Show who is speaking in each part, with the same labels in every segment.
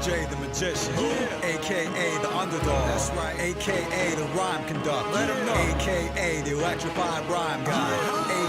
Speaker 1: Jay the magician, a.k.a. the underdog. That's right. A.k.a. the rhyme conductor. Let him know. A.k.a. the electrified rhyme guy.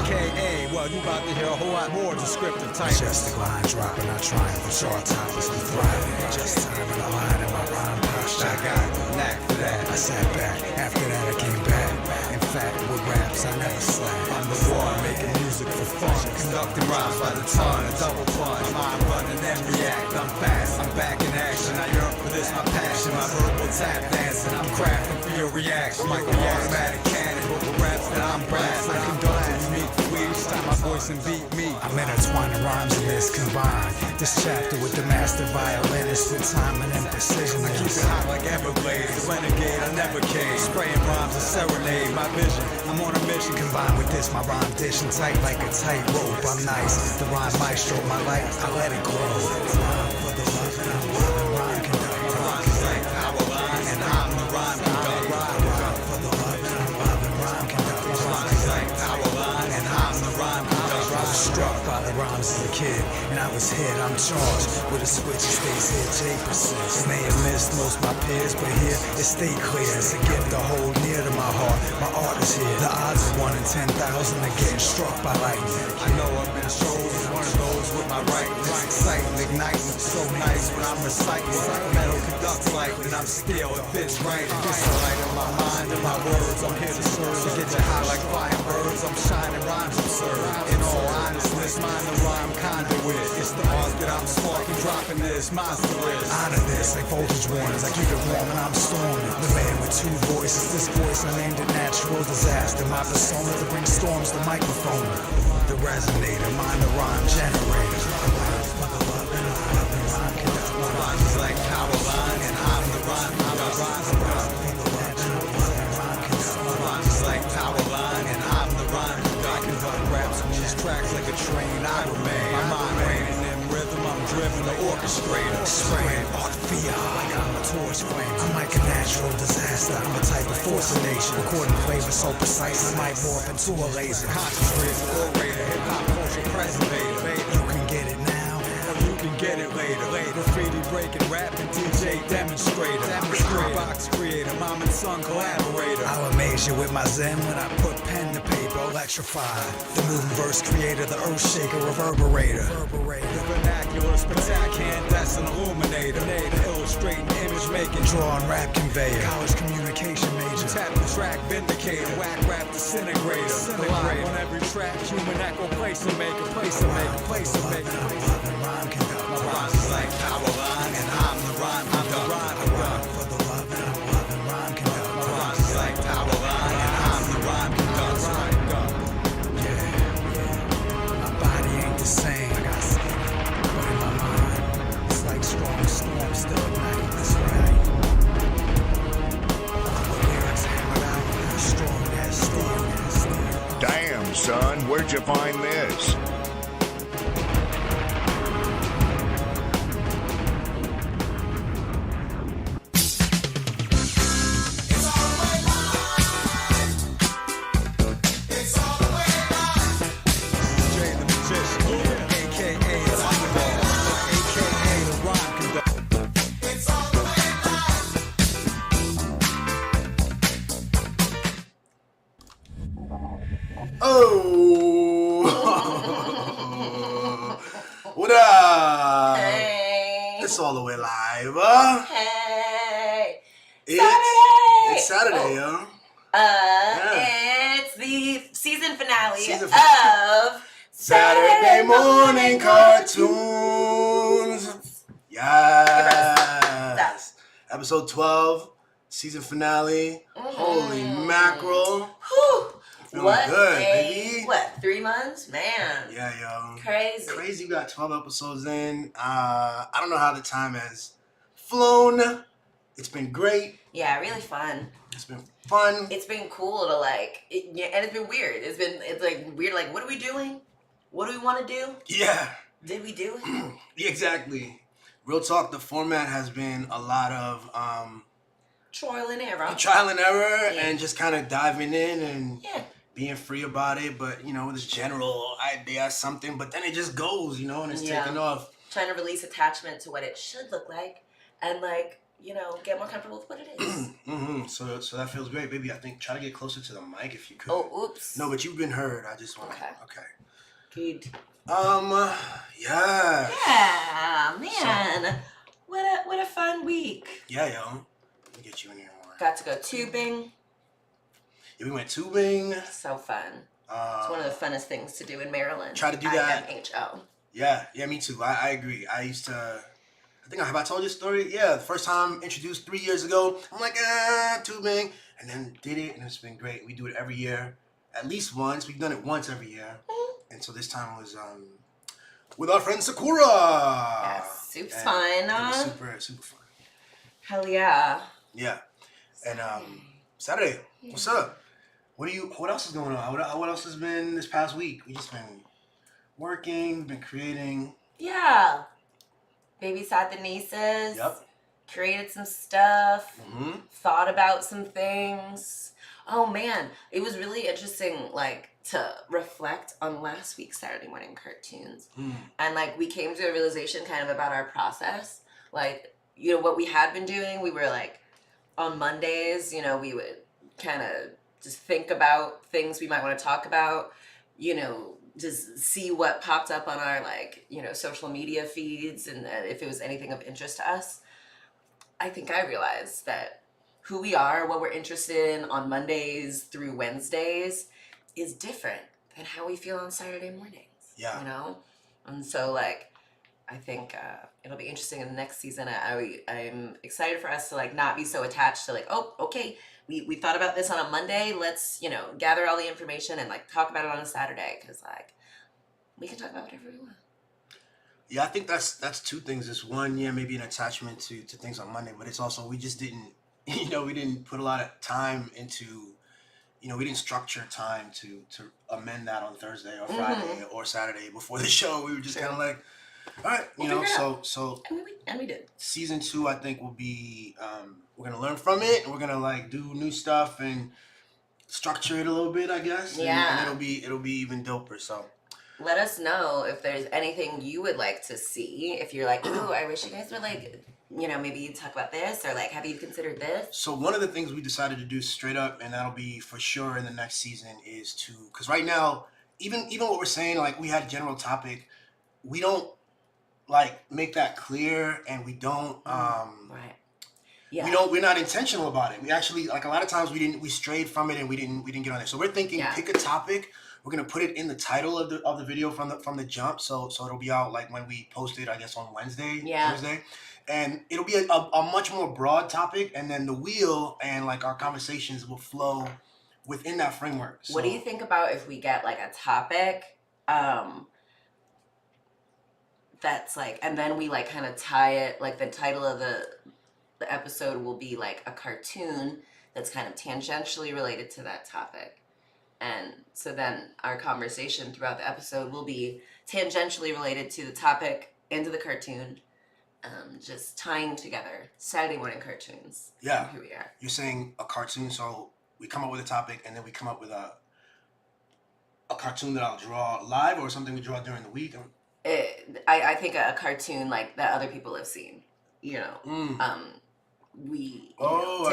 Speaker 1: A.k.a. well, you about to hear a whole lot more descriptive types.
Speaker 2: Just the grind dropping, I triumph with short topics, I'm thriving. Just time in the line in my rhyme posture.
Speaker 1: I got the knack for that.
Speaker 2: I sat back, after that I came back. In fact, with raps, I never slack.
Speaker 1: I'm the one making music for fun, conducting rhymes by the ton, a double punch. Mind running and react, I'm fast, I'm back in action. I yearn for this, my passion, my verbal tap dancing. I'm crafting for your reaction, like an automatic cannon. Vocal raps that I'm brass, I conduct a unique tweet. Each time my voice and beat me,
Speaker 2: I'm intertwining rhymes in this combined. This chapter with the master violinist with timing and precision.
Speaker 1: I keep it hot like Everglades, the renegade, I never cave. Spraying rhymes and serenade, my vision, I'm on a mission.
Speaker 2: Combined with this, my rhyme dishing tight like a tightrope. I'm nice, the rhyme maestro, my light, I let it grow. Rhyme for the love and I'm loving rhyme conductor.
Speaker 1: Rhymes like power line, and I'm the rhyme conductor.
Speaker 2: Rhyme for the love and I'm loving rhyme conductor.
Speaker 1: Rhymes like power line, and I'm the rhyme conductor.
Speaker 2: I was struck by the rhymes as a kid, and I was hit, I'm charged with a switch that stays here, Jay persists. May have missed most my peers, but here it stay clear. It's a gift to hold near to my heart, my art is here. The odds are 1 in 10,000 of getting struck by lightning.
Speaker 1: I know I've been chosen, one of those with my right. Exciting, igniting, so nice when I'm reciting. Metal conducts light, and I'm still, it fits right. It's the light in my mind and my words, I'm here to serve. To get you high like firebirds, I'm shining rhymes absurd. In all honestness, mind the rhyme conduit. It's the art that I'm sparking, dropping this monster is.
Speaker 2: Honor this like voltage warnings, I keep it warm and I'm storming. The man with two voices, this voice I named it natural disaster. My persona to bring storms to microphone. The resonator, mind the rhyme generator. For the love and I'm loving rhyme conductor.
Speaker 1: Rhymes like power line, and I'm the rhyme conductor.
Speaker 2: For the love and I'm loving rhyme conductor.
Speaker 1: Rhymes like power line, and I'm the rhyme conductor. I conduct raps on these tracks like a train, I remain. My mind raining in rhythm, I'm driven, the orchestrator.
Speaker 2: Spraying art fiat like I'm a torch flame. I'm like a natural disaster, I'm a type of force of nature. Recording flavor so precise, I might morph into a laser.
Speaker 1: Concentrated orator, hip-hop culture preservator.
Speaker 2: You can get it now,
Speaker 1: or you can get it later. Graffiti breaking, rapping, DJ demonstrator. Box creator, mom and son collaborator.
Speaker 2: I'll amaze you with my zen when I put pen to paper. Electrified, the moving verse creator, the earth shaker, reverberator.
Speaker 1: The vernacular, spectacular, that's an illuminator. Illustrating, image making,
Speaker 2: drawing rap conveyor. College communication major.
Speaker 1: Tap the track, vindicator. Whack rap disintegrator. Live on every track, human echo, place to make a place to make a place to make a place.
Speaker 2: Rhyme conductor.
Speaker 1: My rhymes is like power line, and I'm the rhyme conductor.
Speaker 2: For the love and I'm loving rhyme conductor.
Speaker 1: My rhymes is like power line, and I'm the rhyme conductor.
Speaker 2: My body ain't the same, I got skin, but in my mind, it's like strong storm still at night. That's right. With lyrics hammered out, strong as steel.
Speaker 3: Damn, son, where'd you find this?
Speaker 4: What up?
Speaker 5: Hey.
Speaker 4: It's all the way live.
Speaker 5: Hey.
Speaker 4: It's Saturday, yo.
Speaker 5: It's the season finale
Speaker 4: Season
Speaker 5: of
Speaker 4: Saturday morning cartoons. Yes. Episode 12, season finale. Holy mackerel.
Speaker 5: Whew.
Speaker 4: Feeling
Speaker 5: What
Speaker 4: good,
Speaker 5: a,
Speaker 4: baby.
Speaker 5: What, 3 months? Man.
Speaker 4: Yeah, yo.
Speaker 5: Crazy.
Speaker 4: We got 12 episodes in. I don't know how the time has flown. It's been great.
Speaker 5: Yeah, really fun.
Speaker 4: It's been fun.
Speaker 5: It's been cool to and it's been weird. It's like weird, like, what are we doing? What do we want to do?
Speaker 4: Yeah.
Speaker 5: Did we do it?
Speaker 4: Yeah, exactly. Real talk, the format has been a lot of
Speaker 5: Trial and error.
Speaker 4: And just kind of diving in and being free about it, but this general idea, something, but then it just goes, and it's taking off.
Speaker 5: Trying to release attachment to what it should look like and like, get more comfortable with what it is.
Speaker 4: Mm-hmm. So that feels great, baby. I think try to get closer to the mic if you could.
Speaker 5: Oh, oops.
Speaker 4: No, but you've been heard. I just want to.
Speaker 5: Okay.
Speaker 4: Okay.
Speaker 5: Good.
Speaker 4: Yeah.
Speaker 5: Yeah, man. What a fun week.
Speaker 4: Yeah, yo. Let me get you in here more.
Speaker 5: Got to go tubing.
Speaker 4: Yeah, we went tubing.
Speaker 5: So fun. It's one of the funnest things to do in Maryland.
Speaker 4: Try to do that.
Speaker 5: IMHO.
Speaker 4: Yeah, me too. I agree. I used to. Have I told you a story? Yeah, the first time introduced 3 years ago. I'm like, tubing, and then did it, and it's been great. We do it every year, at least once. We've done it once every year, and so this time was with our friend Sakura.
Speaker 5: Yes, super fun.
Speaker 4: It was super fun.
Speaker 5: Hell yeah.
Speaker 4: Yeah, and Saturday. What's up? What else is going on? What else has been this past week? We just been working, been creating.
Speaker 5: Yeah. Babysat the nieces.
Speaker 4: Yep.
Speaker 5: Created some stuff.
Speaker 4: Mm-hmm.
Speaker 5: Thought about some things. Oh man, it was really interesting, like, to reflect on last week's Saturday morning cartoons. And like, we came to a realization kind of about our process. Like, what we had been doing, we were like, on Mondays, we would kind of just think about things we might want to talk about, just see what popped up on our, like, social media feeds, and if it was anything of interest to us. I think I realized that who we are, what we're interested in on Mondays through Wednesdays is different than how we feel on Saturday mornings.
Speaker 4: Yeah.
Speaker 5: And so, like, I think it'll be interesting in the next season. I'm excited for us to, like, not be so attached to, like, oh, okay, we thought about this on a Monday. Let's, gather all the information and, like, talk about it on a Saturday. Because, like, we can talk about whatever we want.
Speaker 4: Yeah, I think that's two things. It's one, maybe an attachment to things on Monday, but it's also we just didn't, we didn't put a lot of time into, we didn't structure time to amend that on Thursday or Friday or Saturday before the show. We were just kind of like, all right, so
Speaker 5: And we did.
Speaker 4: Season 2, I think, will be we're gonna learn from it, and we're gonna like do new stuff and structure it a little bit, I guess.
Speaker 5: Yeah.
Speaker 4: And it'll be even doper. So
Speaker 5: let us know if there's anything you would like to see. If you're like, ooh, I wish you guys would, like, maybe talk about this, or like, have you considered this?
Speaker 4: So one of the things we decided to do straight up, and that'll be for sure in the next season, is to, because right now, even what we're saying, like, we had a general topic, we don't like make that clear, and we don't
Speaker 5: right. Yeah.
Speaker 4: we're not intentional about it. We actually, like, a lot of times we strayed from it and we didn't get on it. So we're thinking, pick a topic. We're gonna put it in the title of the video from the jump. So it'll be out like when we post it, I guess, on Wednesday, Thursday. And it'll be a much more broad topic, and then the wheel and like our conversations will flow within that framework. So,
Speaker 5: what do you think about if we get like a topic that's like, and then we like kind of tie it, like the title of the episode will be like a cartoon that's kind of tangentially related to that topic. And so then our conversation throughout the episode will be tangentially related to the topic and to the cartoon, just tying together Saturday morning cartoons.
Speaker 4: Yeah.
Speaker 5: Here we are.
Speaker 4: You're saying a cartoon, so we come up with a topic and then we come up with a cartoon that I'll draw live, or something we draw during the week?
Speaker 5: I think a cartoon like that other people have seen, to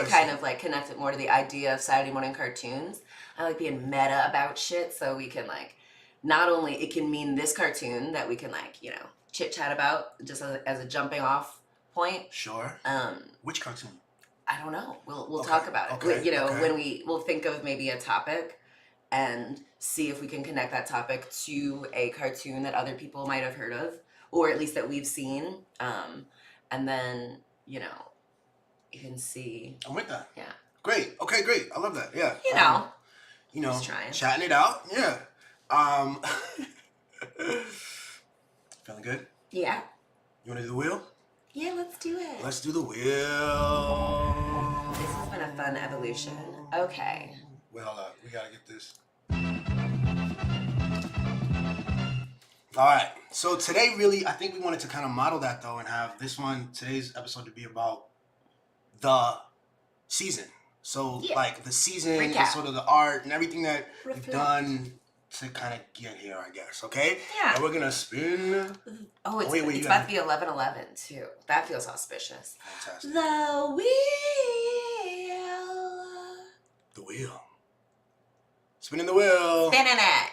Speaker 5: kind of like connect it more to the idea of Saturday morning cartoons. I like being meta about shit, so we can like, not only it can mean this cartoon that we can like, chit chat about just as a jumping off point.
Speaker 4: Sure. Which cartoon?
Speaker 5: I don't know. We'll talk about it.
Speaker 4: Okay.
Speaker 5: When we'll think of maybe a topic and see if we can connect that topic to a cartoon that other people might have heard of, or at least that we've seen. And then, you can see.
Speaker 4: I'm with that.
Speaker 5: Yeah.
Speaker 4: Great. Okay, great. I love that. Yeah.
Speaker 5: Just trying.
Speaker 4: Chatting it out. Yeah. Feeling good?
Speaker 5: Yeah.
Speaker 4: You want to do the wheel?
Speaker 5: Yeah, let's do it.
Speaker 4: Let's do the wheel.
Speaker 5: This has been a fun evolution. Okay.
Speaker 4: Wait, hold on. We got to get this. All right. So today, really, I think we wanted to kind of model that, though, and have today's episode to be about the season. So, like, the season, and sort of the art and everything that we've done to kind of get here, I guess. Okay.
Speaker 5: Yeah.
Speaker 4: And we're gonna spin.
Speaker 5: Oh, it's
Speaker 4: wait,
Speaker 5: it's about to be 11:11 too. That feels auspicious.
Speaker 4: Fantastic.
Speaker 5: The wheel.
Speaker 4: The wheel. Spinning the wheel.
Speaker 5: Spinning it.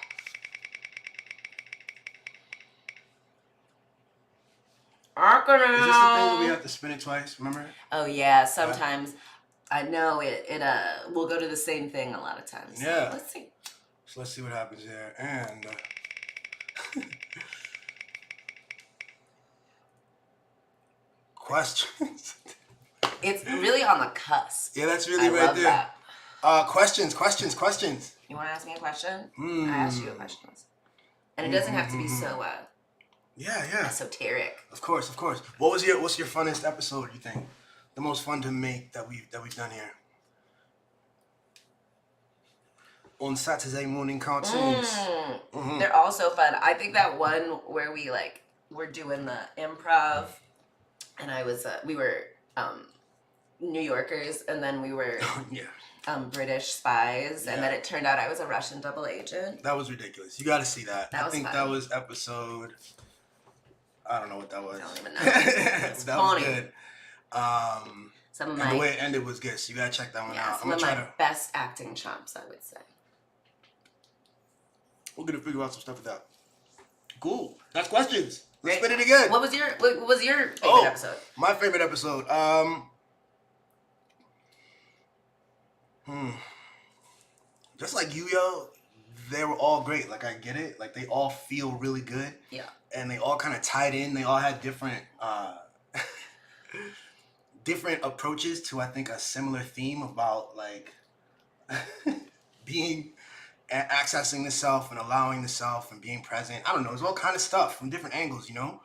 Speaker 4: Is this the thing where we have to spin it twice? Remember?
Speaker 5: Oh yeah, sometimes I know it will go to the same thing a lot of times.
Speaker 4: Yeah.
Speaker 5: Let's see.
Speaker 4: So let's see what happens here. And questions.
Speaker 5: It's really on the cusp.
Speaker 4: Yeah, that's really
Speaker 5: I
Speaker 4: right
Speaker 5: love
Speaker 4: there.
Speaker 5: that.
Speaker 4: Questions.
Speaker 5: You want to ask me a question? I asked you a question. And it doesn't have to be so
Speaker 4: Yeah.
Speaker 5: esoteric.
Speaker 4: Of course. What's your funnest episode, you think? The most fun to make that we've done here? On Saturday morning cartoons.
Speaker 5: They're all so fun. I think that one where we were doing the improv, and we were New Yorkers, and then we were British spies, and then it turned out I was a Russian double agent.
Speaker 4: That was ridiculous. You got to see that.
Speaker 5: That was
Speaker 4: fun. That was episode. I don't know what that was.
Speaker 5: I don't even know. It's
Speaker 4: that
Speaker 5: funny.
Speaker 4: was good. And the way it ended was good, so you gotta check that one out.
Speaker 5: Some of my best acting chops, I would say.
Speaker 4: We're gonna figure out some stuff with that. Cool. That's questions. Let's spin it again.
Speaker 5: What was your favorite episode?
Speaker 4: My favorite episode. Just like you, yo, they were all great. Like I get it. Like they all feel really good.
Speaker 5: Yeah.
Speaker 4: And they all kind of tied in. They all had different different approaches to, I think, a similar theme about like being accessing the self and allowing the self and being present. I don't know. It's all kind of stuff from different angles, you know.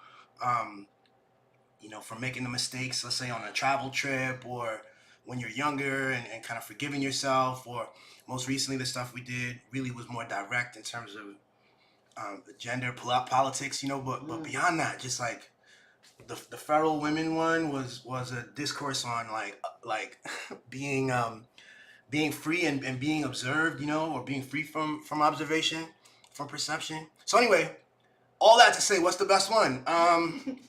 Speaker 4: From making the mistakes, let's say on a travel trip, or when you're younger and kind of forgiving yourself, or most recently the stuff we did really was more direct in terms of the gender politics, you know. But beyond that, just like the feral women one was a discourse on like being free and being observed, you know, or being free from observation, from perception. So anyway, all that to say, what's the best one?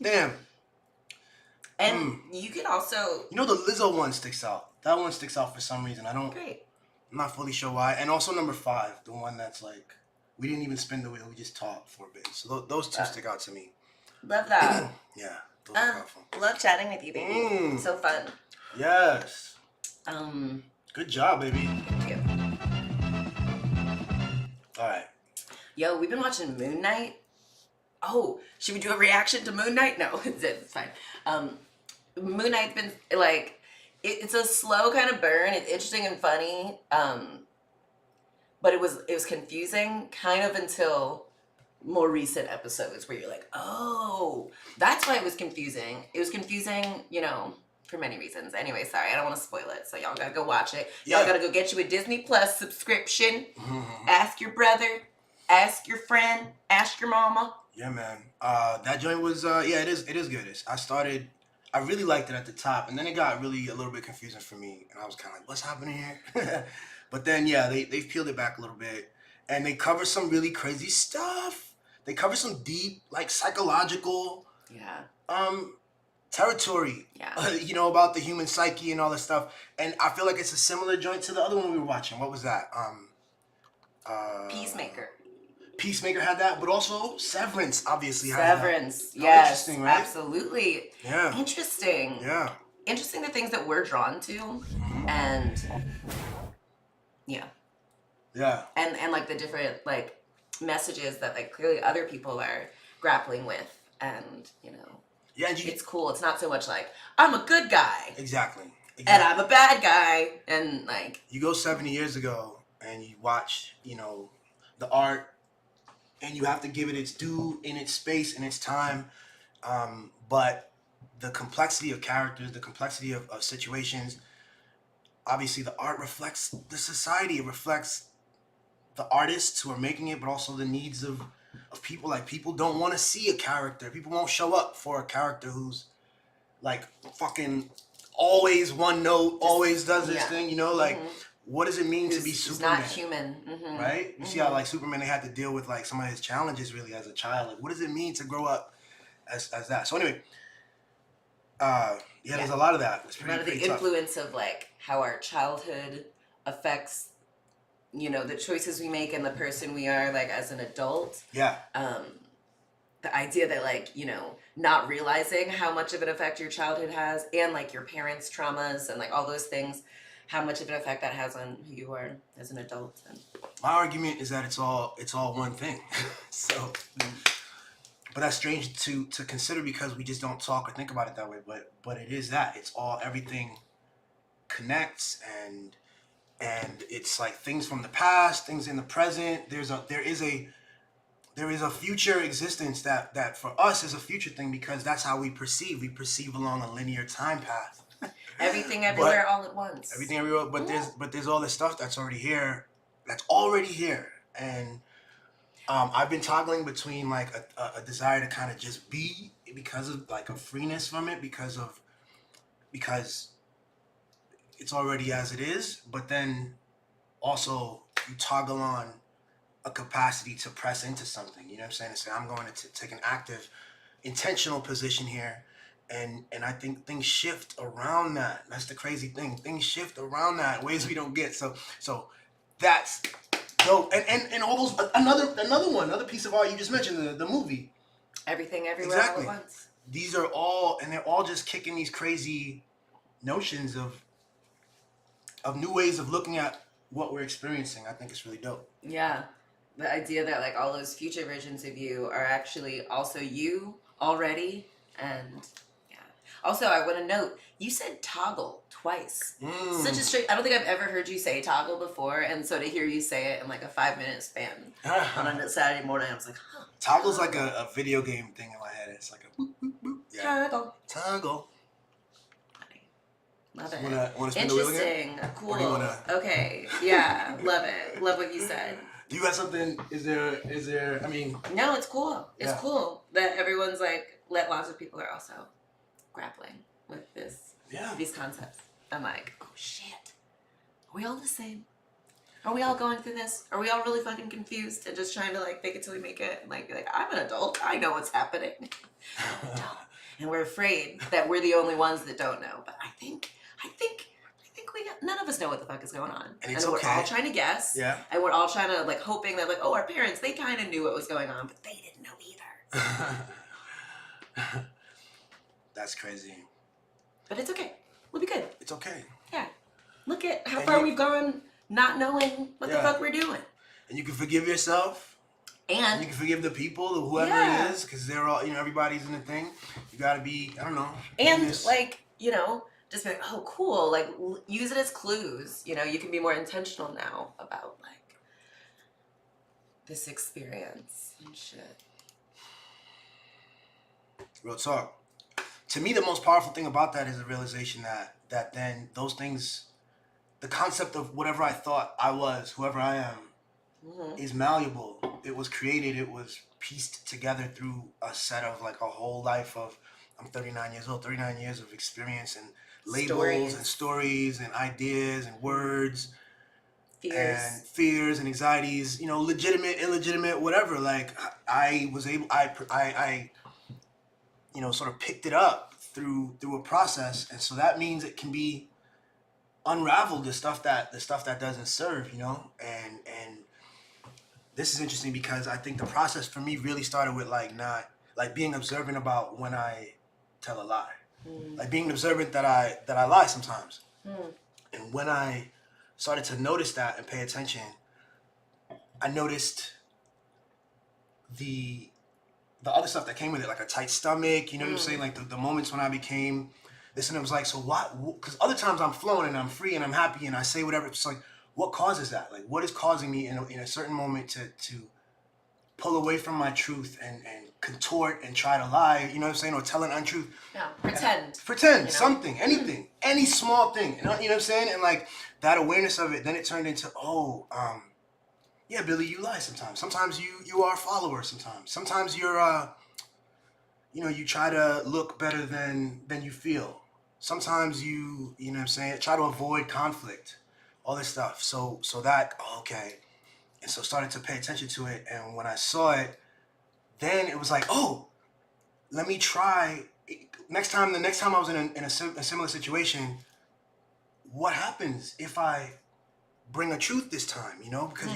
Speaker 4: Damn.
Speaker 5: And you could also...
Speaker 4: You know, the Lizzo one sticks out. That one sticks out for some reason. I'm not fully sure why. And also number 5, the one that's like, we didn't even spin the wheel, we just talked for a bit. So those two stick out to me.
Speaker 5: Love that.
Speaker 4: Yeah, those are powerful.
Speaker 5: Love chatting with you, baby. So fun.
Speaker 4: Yes. Good job, baby.
Speaker 5: Thank you.
Speaker 4: All right.
Speaker 5: Yo, we've been watching Moon Knight. Oh, should we do a reaction to Moon Knight? No, it's fine. Moon Knight's been like, it's a slow kind of burn. It's interesting and funny. But it was confusing kind of until more recent episodes where you're like, oh, that's why it was confusing. It was confusing, you know, for many reasons. Anyway, sorry, I don't want to spoil it. So y'all gotta go watch it. Y'all gotta go get you a Disney Plus subscription. Ask your brother, ask your friend, ask your mama.
Speaker 4: Yeah, man. That joint was it is good. I really liked it at the top, and then it got really a little bit confusing for me, and I was kind of like, what's happening here? But then they've peeled it back a little bit, and they cover some really crazy stuff. They cover some deep, like, psychological territory. You know, about the human psyche and all this stuff. And I feel like it's a similar joint to the other one we were watching. What was that? Peacemaker had that, but also Severance obviously had that.
Speaker 5: Severance, yes.
Speaker 4: Interesting, right?
Speaker 5: Absolutely.
Speaker 4: Yeah.
Speaker 5: Interesting.
Speaker 4: Yeah.
Speaker 5: Interesting the things that we're drawn to, and yeah. And like the different like messages that like clearly other people are grappling with, and you know.
Speaker 4: Yeah, and
Speaker 5: it's cool. It's not so much like I'm a good guy.
Speaker 4: Exactly.
Speaker 5: And I'm a bad guy, and like
Speaker 4: you go 70 years ago and you watch, you know, the art. And you have to give it its due in its space and its time. But the complexity of characters, the complexity of situations, obviously the art reflects the society. It reflects the artists who are making it, but also the needs of people. Like, people don't want to see a character. People won't show up for a character who's like fucking always one note, always does this thing, you know? Like, what does it mean to be
Speaker 5: Who's
Speaker 4: Superman?
Speaker 5: not human. Mm-hmm.
Speaker 4: Right? You see how like Superman, they had to deal with like some of his challenges really as a child. Like, what does it mean to grow up as that? So anyway, there's a lot of that. It's
Speaker 5: A lot of the
Speaker 4: pretty tough.
Speaker 5: influence of like how our childhood affects, you know, the choices we make and the person we are like as an adult.
Speaker 4: Yeah.
Speaker 5: The idea that like, you know, not realizing how much of an effect your childhood has and like your parents' traumas and like all those things, how much of an effect that has on who you are as an adult. And
Speaker 4: My argument is that it's all one thing. So, but that's strange to consider because we just don't talk or think about it that way. But it is that it's all, everything connects, and it's like things from the past, things in the present. There is a future existence that for us is a future thing because that's how we perceive. We perceive along a linear time path.
Speaker 5: everything everywhere all at once.
Speaker 4: Everything everywhere, but there's all this stuff that's already here, and I've been toggling between like a desire to kind of just be because of like a freeness from it because it's already as it is, but then also you toggle on a capacity to press into something, you know what I'm saying, and say I'm going to take an active intentional position here. And I think things shift around that. That's the crazy thing. Things shift around that in ways we don't get. So that's dope. And all those another piece of art you just mentioned, the movie.
Speaker 5: Everything everywhere
Speaker 4: Exactly.
Speaker 5: all at once.
Speaker 4: These are all, and they're all just kicking these crazy notions of new ways of looking at what we're experiencing. I think it's really dope.
Speaker 5: Yeah. The idea that like all those future versions of you are actually also you already. And yeah. Also, I want to note, you said toggle twice. Such a straight, I don't think I've ever heard you say toggle before. And so to hear you say it in like a 5-minute span on a Saturday morning, I was like, huh.
Speaker 4: Toggle's like a video game thing in my head. It's like a boop, boop, boop. Yeah. Toggle.
Speaker 5: Love it.
Speaker 4: Wanna spin the wheel again?
Speaker 5: Interesting. Cool.
Speaker 4: Or do you wanna...
Speaker 5: Okay. Yeah. Love it. Love what you said.
Speaker 4: Do you have something? Is there? I mean.
Speaker 5: No, it's cool. It's cool that everyone's like, lots of people are also grappling with these concepts. I'm like, oh shit. Are we all the same? Are we all going through this? Are we all really fucking confused and just trying to like fake it till we make it? And like be like, I'm an adult. I know what's happening. No, we don't. And we're afraid that we're the only ones that don't know. But I think none of us know what the fuck is going on.
Speaker 4: And it's
Speaker 5: we're
Speaker 4: okay.
Speaker 5: all trying to guess.
Speaker 4: Yeah.
Speaker 5: And we're all trying to like hoping that like, oh, our parents, they kind of knew what was going on, but they didn't know either.
Speaker 4: That's crazy.
Speaker 5: But it's okay. We'll be good.
Speaker 4: It's okay.
Speaker 5: Yeah. Look at how far we've gone not knowing what the fuck we're doing.
Speaker 4: And you can forgive yourself.
Speaker 5: And
Speaker 4: you can forgive the people, whoever it is, because they're all, everybody's in the thing. You gotta be, I don't know.
Speaker 5: And like, just be like, oh, cool. Like, use it as clues. You can be more intentional now about like this experience and shit.
Speaker 4: Real talk. To me, the most powerful thing about that is the realization that then those things, the concept of whatever I thought I was, whoever I am, is malleable. It was created. It was pieced together through a set of like a whole life of, I'm 39 years old, 39 years of experience and labels and stories and ideas and words. Fears and anxieties, legitimate, illegitimate, whatever. Like I was able, I sort of picked it up through a process, and so that means it can be unraveled. The stuff that doesn't serve, and this is interesting because I think the process for me really started with not being observant about when I tell a lie, like being observant that I lie sometimes, and when I started to notice that and pay attention, I noticed the other stuff that came with it, like a tight stomach, what I'm saying? Like the moments when I became this, and it was like, so what? Because other times I'm flowing and I'm free and I'm happy and I say whatever. It's like, what causes that? Like, what is causing me in a certain moment to pull away from my truth and contort and try to lie, you know what I'm saying? Or tell an untruth.
Speaker 5: Yeah, pretend.
Speaker 4: Pretend, something, anything, any small thing, you know what I'm saying? And like that awareness of it, then it turned into, yeah, Billy, you lie sometimes. Sometimes you are a follower sometimes. Sometimes you're, you try to look better than you feel. Sometimes you know what I'm saying, try to avoid conflict. all this stuff. So that, okay. And so started to pay attention to it. And when I saw it, then it was like, oh, let me try. The next time I was in a similar situation, what happens if I bring a truth this time, you know? Because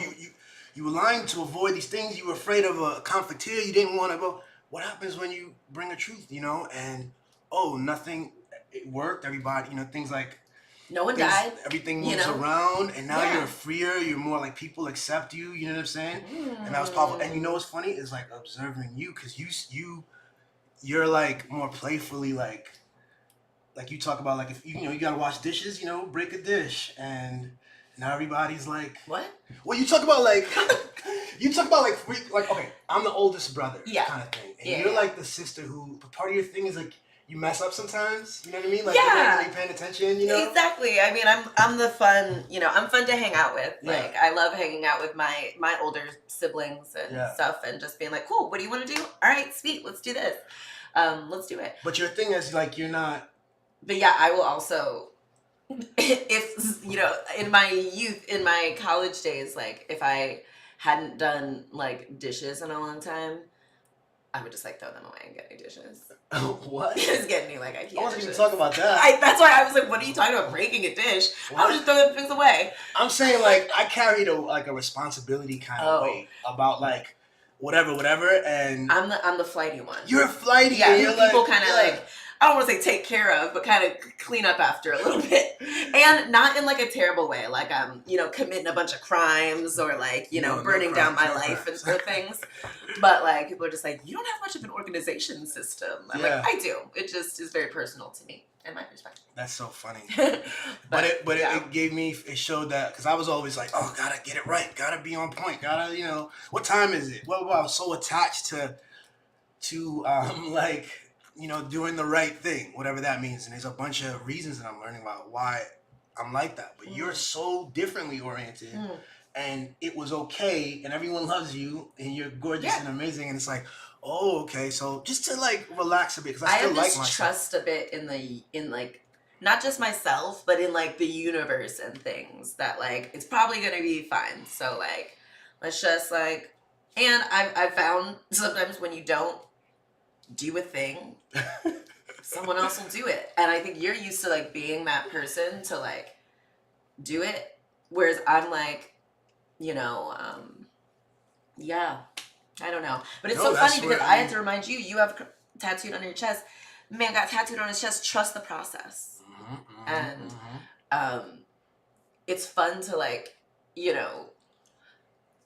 Speaker 4: you were lying to avoid these things. You were afraid of a conflict here. You didn't want to go. What happens when you bring a truth, you know? And, nothing, it worked. Everybody, things like...
Speaker 5: No one died.
Speaker 4: Everything moves around, and now you're freer. You're more like people accept you. You know what I'm saying? And that was powerful. And you know what's funny is like observing you, because you're like more playfully like you talk about like if you gotta wash dishes, break a dish, and now everybody's like
Speaker 5: what?
Speaker 4: Well, you talk about like okay, I'm the oldest brother kind of thing, and you're like the sister who part of your thing is like. You mess up sometimes, you know what I mean? Like you're not really paying attention,
Speaker 5: Exactly. I mean, I'm the fun, I'm fun to hang out with. Like I love hanging out with my older siblings and stuff, and just being like, cool. What do you want to do? All right, sweet. Let's do this. Let's do it.
Speaker 4: But your thing is like you're not.
Speaker 5: But yeah, I will also, if in my youth, in my college days, like if I hadn't done like dishes in a long time, I would just like throw them away and get new dishes.
Speaker 4: What?
Speaker 5: It's getting me like I can't.
Speaker 4: I wasn't even talking about that.
Speaker 5: That's why I was like, "What are you talking about? Breaking a dish? I would just throw the things away."
Speaker 4: I'm saying like I carried a responsibility kind of weight about like whatever, and
Speaker 5: I'm the flighty one.
Speaker 4: You're flighty.
Speaker 5: Yeah,
Speaker 4: you're
Speaker 5: people kind of like. I don't want to say take care of, but kind of clean up after a little bit. And not in like a terrible way, like I'm, committing a bunch of crimes or like, burning down my life and sort of things. But like people are just like, you don't have much of an organization system. I'm like, I do. It just is very personal to me and my perspective.
Speaker 4: That's so funny. but it gave me, it showed that, because I was always like, oh, gotta get it right, gotta be on point, gotta, what time is it? Well, I was so attached to like, doing the right thing, whatever that means. And there's a bunch of reasons that I'm learning about why I'm like that. But you're so differently oriented, and it was okay, and everyone loves you, and you're gorgeous and amazing. And it's like, oh, okay. So just to like relax a bit, because I still like myself. I have this trust
Speaker 5: a bit in like not just myself, but in like the universe and things that like it's probably gonna be fine. So like let's just like, and I've found sometimes when you don't do a thing, someone else will do it. And I think you're used to like being that person to like do it, whereas I'm like, I don't know. But it's so funny because I had to remind you, you have tattooed on your chest. Man got tattooed on his chest, trust the process. And it's fun to like,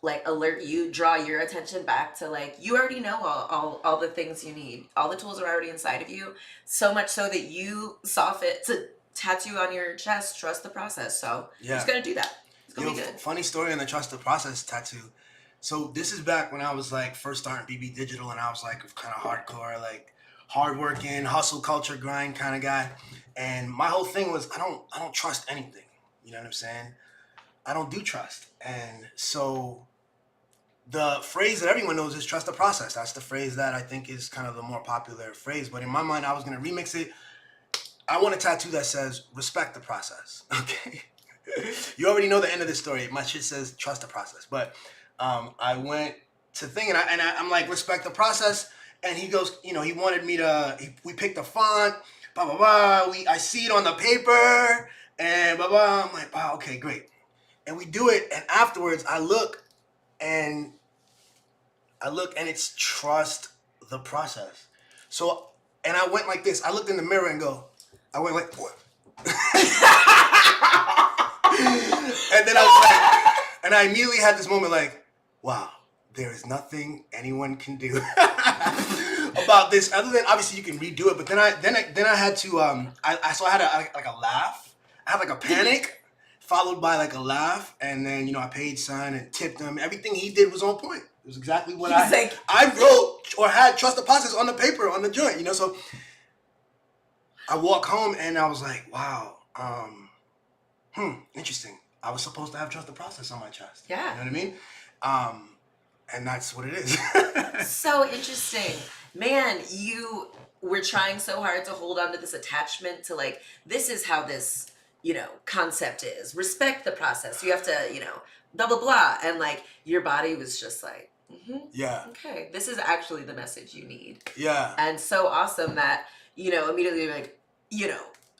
Speaker 5: like alert you, draw your attention back to like, you already know all the things you need. All the tools are already inside of you. So much so that you saw fit to tattoo on your chest, trust the process. So you're just gonna do that. It's gonna be good.
Speaker 4: Funny story on the trust the process tattoo. So this is back when I was like first starting BB Digital, and I was like kind of hardcore, like hardworking, hustle culture, grind kind of guy. And my whole thing was I don't trust anything. You know what I'm saying? I don't do trust. And so the phrase that everyone knows is trust the process. That's the phrase that I think is kind of the more popular phrase. But in my mind, I was going to remix it. I want a tattoo that says respect the process. Okay. You already know the end of the story. My shit says trust the process. But I went to thing and I'm like, respect the process. And he goes, he wanted me to, we picked a font, blah, blah, blah. I see it on the paper and blah, blah. I'm like, wow, okay, great. And we do it. And afterwards I look and it's trust the process. So, and I went like this. I looked in the mirror and I went like, what? And then I was like, and I immediately had this moment like, wow, there is nothing anyone can do about this other than obviously you can redo it. But then I had to, so I had a laugh. I had like a panic. Followed by like a laugh, and then I paid son and tipped him. Everything he did was on point. It was exactly what I wrote or had trust the process on the paper on the joint. So I walk home and I was like, wow, interesting. I was supposed to have trust the process on my chest.
Speaker 5: Yeah,
Speaker 4: you know what I mean? And that's what it is.
Speaker 5: So interesting, man. You were trying so hard to hold on to this attachment to like this is how this concept is. Respect the process. You have to, blah, blah, blah. And like your body was just like,
Speaker 4: Yeah.
Speaker 5: okay, this is actually the message you need.
Speaker 4: Yeah.
Speaker 5: And so awesome that, immediately like,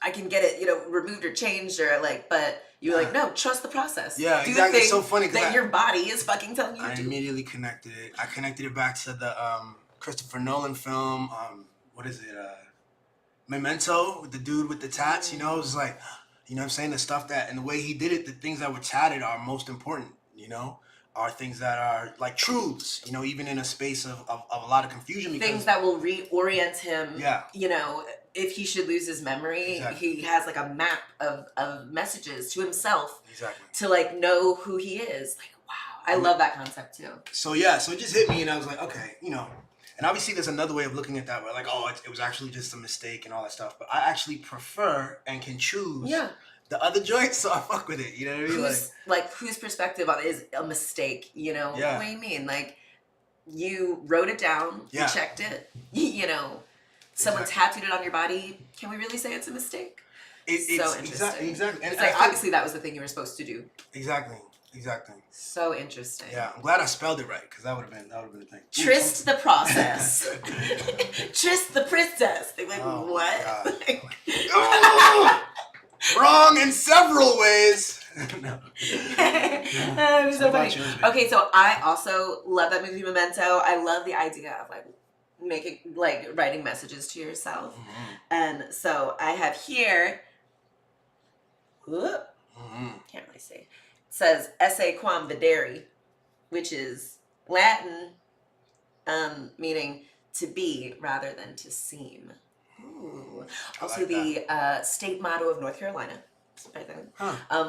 Speaker 5: I can get it, removed or changed or like, but you're like, no, trust the process.
Speaker 4: Yeah,
Speaker 5: do
Speaker 4: exactly.
Speaker 5: The thing
Speaker 4: it's so funny
Speaker 5: that your body is fucking telling you to
Speaker 4: I
Speaker 5: do.
Speaker 4: immediately connected it. I connected it back to the Christopher Nolan film, what is it? Memento, with the dude with the tats, it was like, what I'm saying? The stuff that, and the way he did it, the things that were tatted are most important, are things that are like truths, even in a space of a lot of confusion.
Speaker 5: Things that will reorient him,
Speaker 4: Yeah.
Speaker 5: If he should lose his memory,
Speaker 4: Exactly.
Speaker 5: he has like a map of messages to himself
Speaker 4: Exactly.
Speaker 5: to like know who he is. Like, wow, I love that concept too.
Speaker 4: So yeah, so it just hit me and I was like, okay, and obviously there's another way of looking at that where like, oh, it was actually just a mistake and all that stuff. But I actually prefer and can choose the other joints, so I fuck with it. You know what I mean?
Speaker 5: Whose perspective on it is a mistake,
Speaker 4: Yeah.
Speaker 5: What do you mean? Like, you wrote it down, you checked it, someone tattooed it on your body. Can we really say it's a mistake? It's so interesting.
Speaker 4: Exactly. And
Speaker 5: it's like, obviously that was the thing you were supposed to do.
Speaker 4: Exactly.
Speaker 5: So interesting.
Speaker 4: Yeah, I'm glad I spelled it right because that would have been the thing.
Speaker 5: Trist the process. Trist the princess. They're like, what?
Speaker 4: Wrong in several ways. No.
Speaker 5: It was so funny. Okay, so I also love that movie Memento. I love the idea of writing messages to yourself. And so I have here, can't really see. It says esse quam videri, which is Latin, meaning to be rather than to seem. Ooh. Also
Speaker 4: like
Speaker 5: the state motto of North Carolina. I think.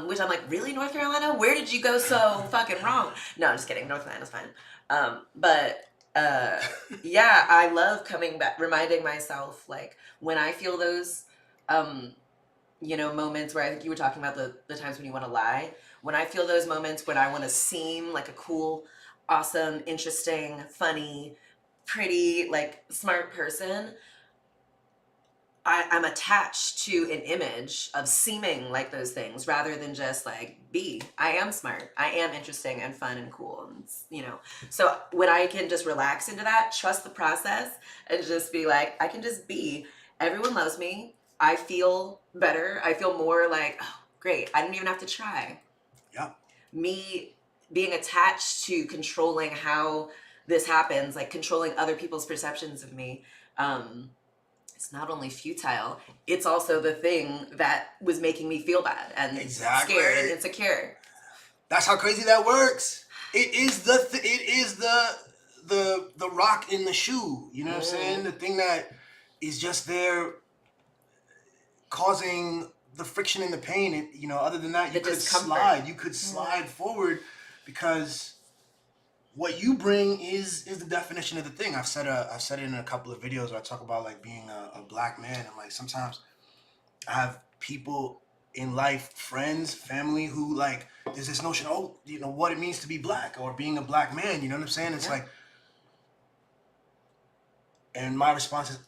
Speaker 5: Which I'm like, really, North Carolina? Where did you go so fucking wrong? No, I'm just kidding. North Carolina's fine. But yeah, I love coming back, reminding myself, like, when I feel those, moments where I think you were talking about the times when you want to lie. When I feel those moments when I want to seem like a cool, awesome, interesting, funny, pretty, like, smart person, I'm attached to an image of seeming like those things rather than just like I am smart, I am interesting and fun and cool, and so when I can just relax into that, trust the process, and just be like, I can just be, everyone loves me, I feel better, I feel more like, oh great, I didn't even have to try.
Speaker 4: Yeah.
Speaker 5: Me being attached to controlling how this happens, like controlling other people's perceptions of me, it's not only futile, it's also the thing that was making me feel bad and scared and insecure.
Speaker 4: That's how crazy that works. It is the rock in the shoe. You know what I'm saying? The thing that is just there causing the friction and the pain. Other than that, you could slide. You could slide forward because what you bring is the definition of the thing. I've said it in a couple of videos where I talk about like being a black man. I'm like, sometimes I have people in life, friends, family, who like, there's this notion, what it means to be black or being a black man. You know what I'm saying? It's like, and my response is,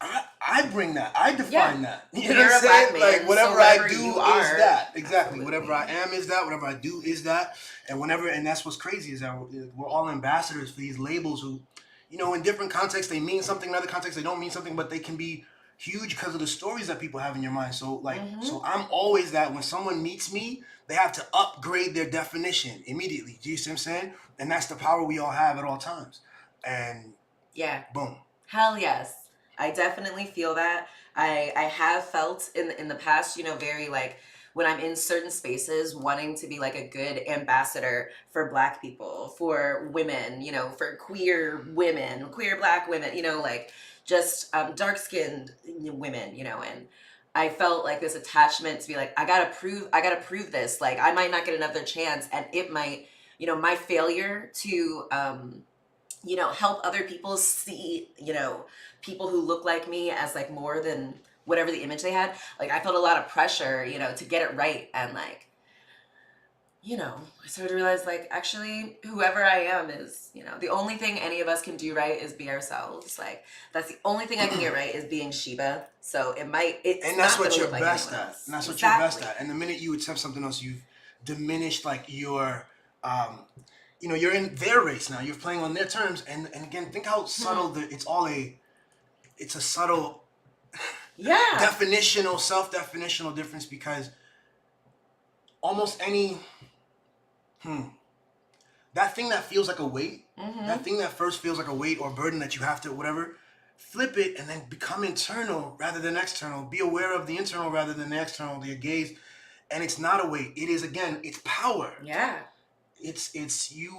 Speaker 4: I bring that. I define that. You know what I'm saying? Like, whatever I do is that. Exactly. Whatever I am is that. Whatever I do is that. And that's what's crazy is that we're all ambassadors for these labels who, in different contexts, they mean something. In other contexts, they don't mean something, but they can be huge because of the stories that people have in your mind. So, like, so I'm always that. When someone meets me, they have to upgrade their definition immediately. Do you see what I'm saying? And that's the power we all have at all times. And
Speaker 5: yeah,
Speaker 4: boom.
Speaker 5: Hell yes. I definitely feel that. I have felt in the past, very like when I'm in certain spaces wanting to be like a good ambassador for black people, for women, for queer women, queer black women, like just dark-skinned women, and I felt like this attachment to be like, I gotta prove this. Like I might not get another chance, and it might, my failure to help other people see, people who look like me as like more than whatever the image they had. Like I felt a lot of pressure, to get it right and like, you know, I started to realize, like, actually, whoever I am is, you know, the only thing any of us can do right is be ourselves. Like, that's the only thing I can get right is being Sheba. So it's
Speaker 4: and that's
Speaker 5: not
Speaker 4: what
Speaker 5: gonna
Speaker 4: you're
Speaker 5: look like
Speaker 4: best
Speaker 5: anyone
Speaker 4: at.
Speaker 5: else.
Speaker 4: And that's what
Speaker 5: Exactly.
Speaker 4: you're best at. And the minute you attempt something else, you've diminished like your, you know, you're in their race now. You're playing on their terms. And again, think how subtle it's a subtle self-definitional difference, because almost any that thing that feels like a weight, that thing that first feels like a weight or burden that you have to whatever, flip it and then become internal rather than external. Be aware of the internal rather than the external, the gaze. And it's not a weight. It is, again, it's power.
Speaker 5: Yeah.
Speaker 4: It's you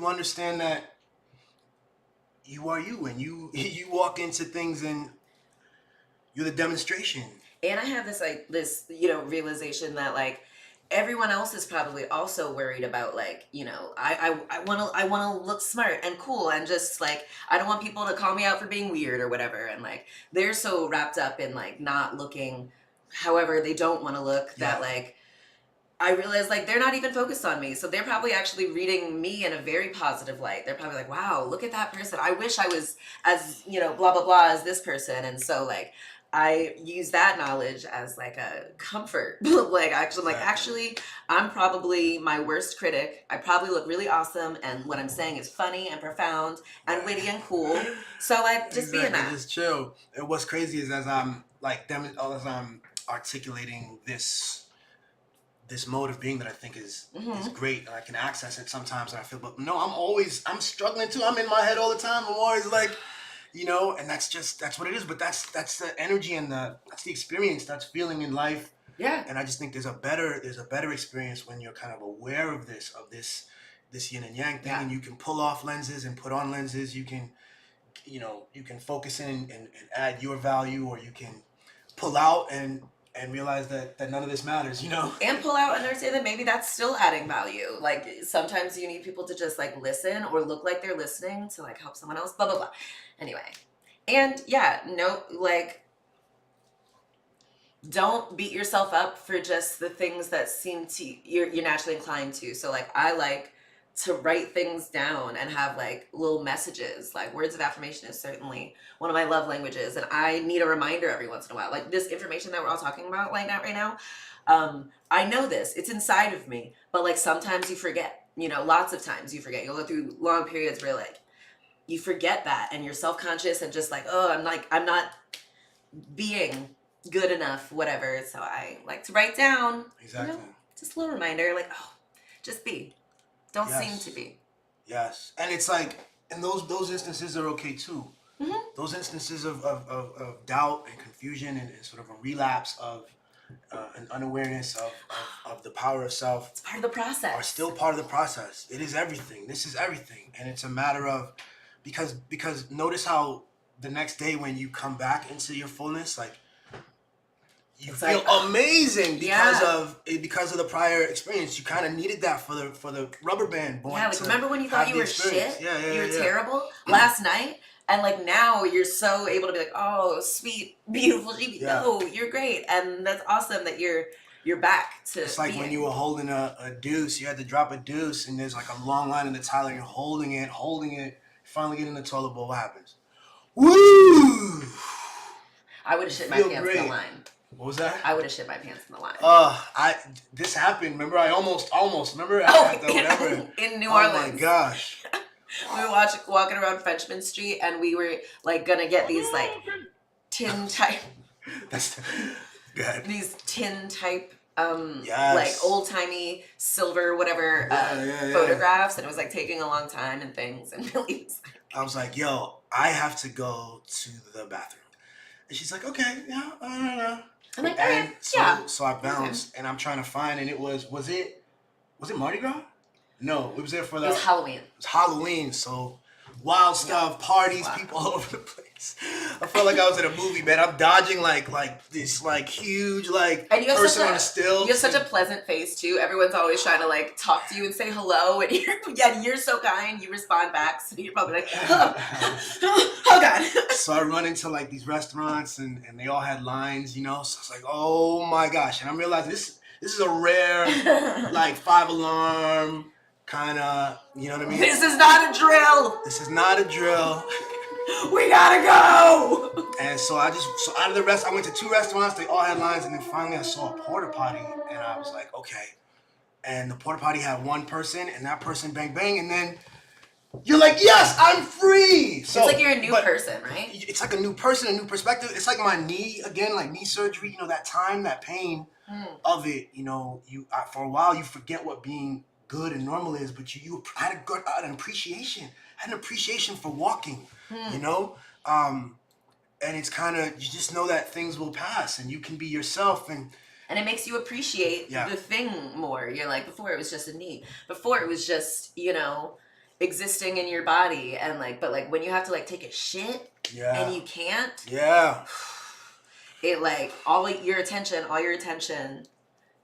Speaker 4: understand that you are you, and you walk into things and you're the demonstration.
Speaker 5: And I have this, you know, realization that, like, everyone else is probably also worried about, like, you know, I want to look smart and cool, and just, like, I don't want people to call me out for being weird or whatever. And, like, they're so wrapped up in, like, not looking however they don't want to look that, like, I realize, like, they're not even focused on me. So they're probably actually reading me in a very positive light. They're probably like, wow, look at that person. I wish I was as, you know, blah, blah, blah as this person. And so, like, I use that knowledge as, like, a comfort. Like, actually, I'm probably my worst critic. I probably look really awesome, and what I'm saying is funny and profound and witty and cool. So, like, just be in that.
Speaker 4: Just chill. And what's crazy is as I'm articulating this mode of being that I think is great, and I can access it sometimes, and I feel, but no, I'm struggling too. I'm in my head all the time. I'm always like, you know, and that's what it is. But that's the energy and that's the experience, that's feeling in life.
Speaker 5: Yeah.
Speaker 4: And I just think there's a better experience when you're kind of aware of this yin and yang thing, and you can pull off lenses and put on lenses. You can, you know, you can focus in and add your value, or you can pull out and realize that none of this matters, you know?
Speaker 5: And pull out and understand that maybe that's still adding value. Like, sometimes you need people to just, like, listen or look like they're listening to, like, help someone else, blah, blah, blah. Anyway. And, yeah, no, like, don't beat yourself up for just the things that seem to, you're naturally inclined to. So, like, I like to write things down and have, like, little messages. Like, words of affirmation is certainly one of my love languages, and I need a reminder every once in a while. Like, this information that we're all talking about right now, I know this, it's inside of me, but, like, sometimes you forget, you know, lots of times you forget. You'll go through long periods where, like, you forget that, and you're self-conscious and just like, oh, I'm not being good enough, whatever. So I like to write down,
Speaker 4: exactly,
Speaker 5: you know, just a little reminder, like, oh, just be. Don't seem to be.
Speaker 4: Yes. And it's like, and those instances are okay too. Those instances of doubt and confusion and sort of a relapse of an unawareness of the power of self.
Speaker 5: It's part of the process.
Speaker 4: Are still part of the process. It is everything. This is everything. And it's a matter of, because notice how the next day when you come back into your fullness, like, you feel like, amazing because of the prior experience. You kind of needed that for the rubber band.
Speaker 5: Yeah, like, remember when you thought you were shit?
Speaker 4: You
Speaker 5: were terrible last night, and, like, now you're so able to be like, oh, sweet, beautiful Sheba. Yeah. No, you're great, and that's awesome that you're back to.
Speaker 4: It's like when you were holding a deuce. You had to drop a deuce, and there's like a long line in the tile, and you're holding it. Finally get in the toilet bowl. What happens? Woo!
Speaker 5: I would have shit my pants in the line.
Speaker 4: What was that?
Speaker 5: I would have shit my pants in the line.
Speaker 4: This happened. Remember, I almost. Remember,
Speaker 5: whatever in New Orleans.
Speaker 4: Oh my gosh.
Speaker 5: We were walking around Frenchman Street, and we were, like, gonna get these, like, tin type.
Speaker 4: That's good.
Speaker 5: These tin type, like, old timey silver whatever photographs, and it was, like, taking a long time and things. And Billy was like,
Speaker 4: I was like, yo, I have to go to the bathroom, and she's like, okay, yeah, I don't know.
Speaker 5: I'm like, okay, yeah.
Speaker 4: So I bounced, and I'm trying to find, and it was it Mardi Gras? No, it was there for the.
Speaker 5: It was Halloween.
Speaker 4: It was Halloween, so wild stuff, parties, people all over the place. I felt like I was in a movie, man. I'm dodging like this like huge like person on a still.
Speaker 5: You have such a pleasant face too. Everyone's always trying to, like, talk to you and say hello, and you're so kind. You respond back, so you're probably like, oh God.
Speaker 4: So I run into, like, these restaurants, and they all had lines, you know. So I was like, oh my gosh, and I'm realizing this This is a rare, like 5-alarm kind of, you know what I mean?
Speaker 5: This is not a drill.
Speaker 4: This is not a drill.
Speaker 5: We gotta go.
Speaker 4: And so I out of the rest, I went to 2 restaurants. They all had lines, and then finally I saw a porta potty, and I was like, okay. And the porta potty had 1 person, and that person bang bang, and then you're like, yes, I'm free. So,
Speaker 5: it's like you're a new person, right?
Speaker 4: It's like a new person, a new perspective. It's like my knee again, like knee surgery. You know, that time, that pain of it. You know, for a while you forget what being good and normal is, but I had an appreciation. I had an appreciation for walking. You know, and it's kind of, you just know that things will pass, and you can be yourself, and
Speaker 5: it makes you appreciate the thing more. You're like, before it was just a need. Before it was just, you know, existing in your body, and like, but like when you have to like take a shit and you can't, it like all your attention,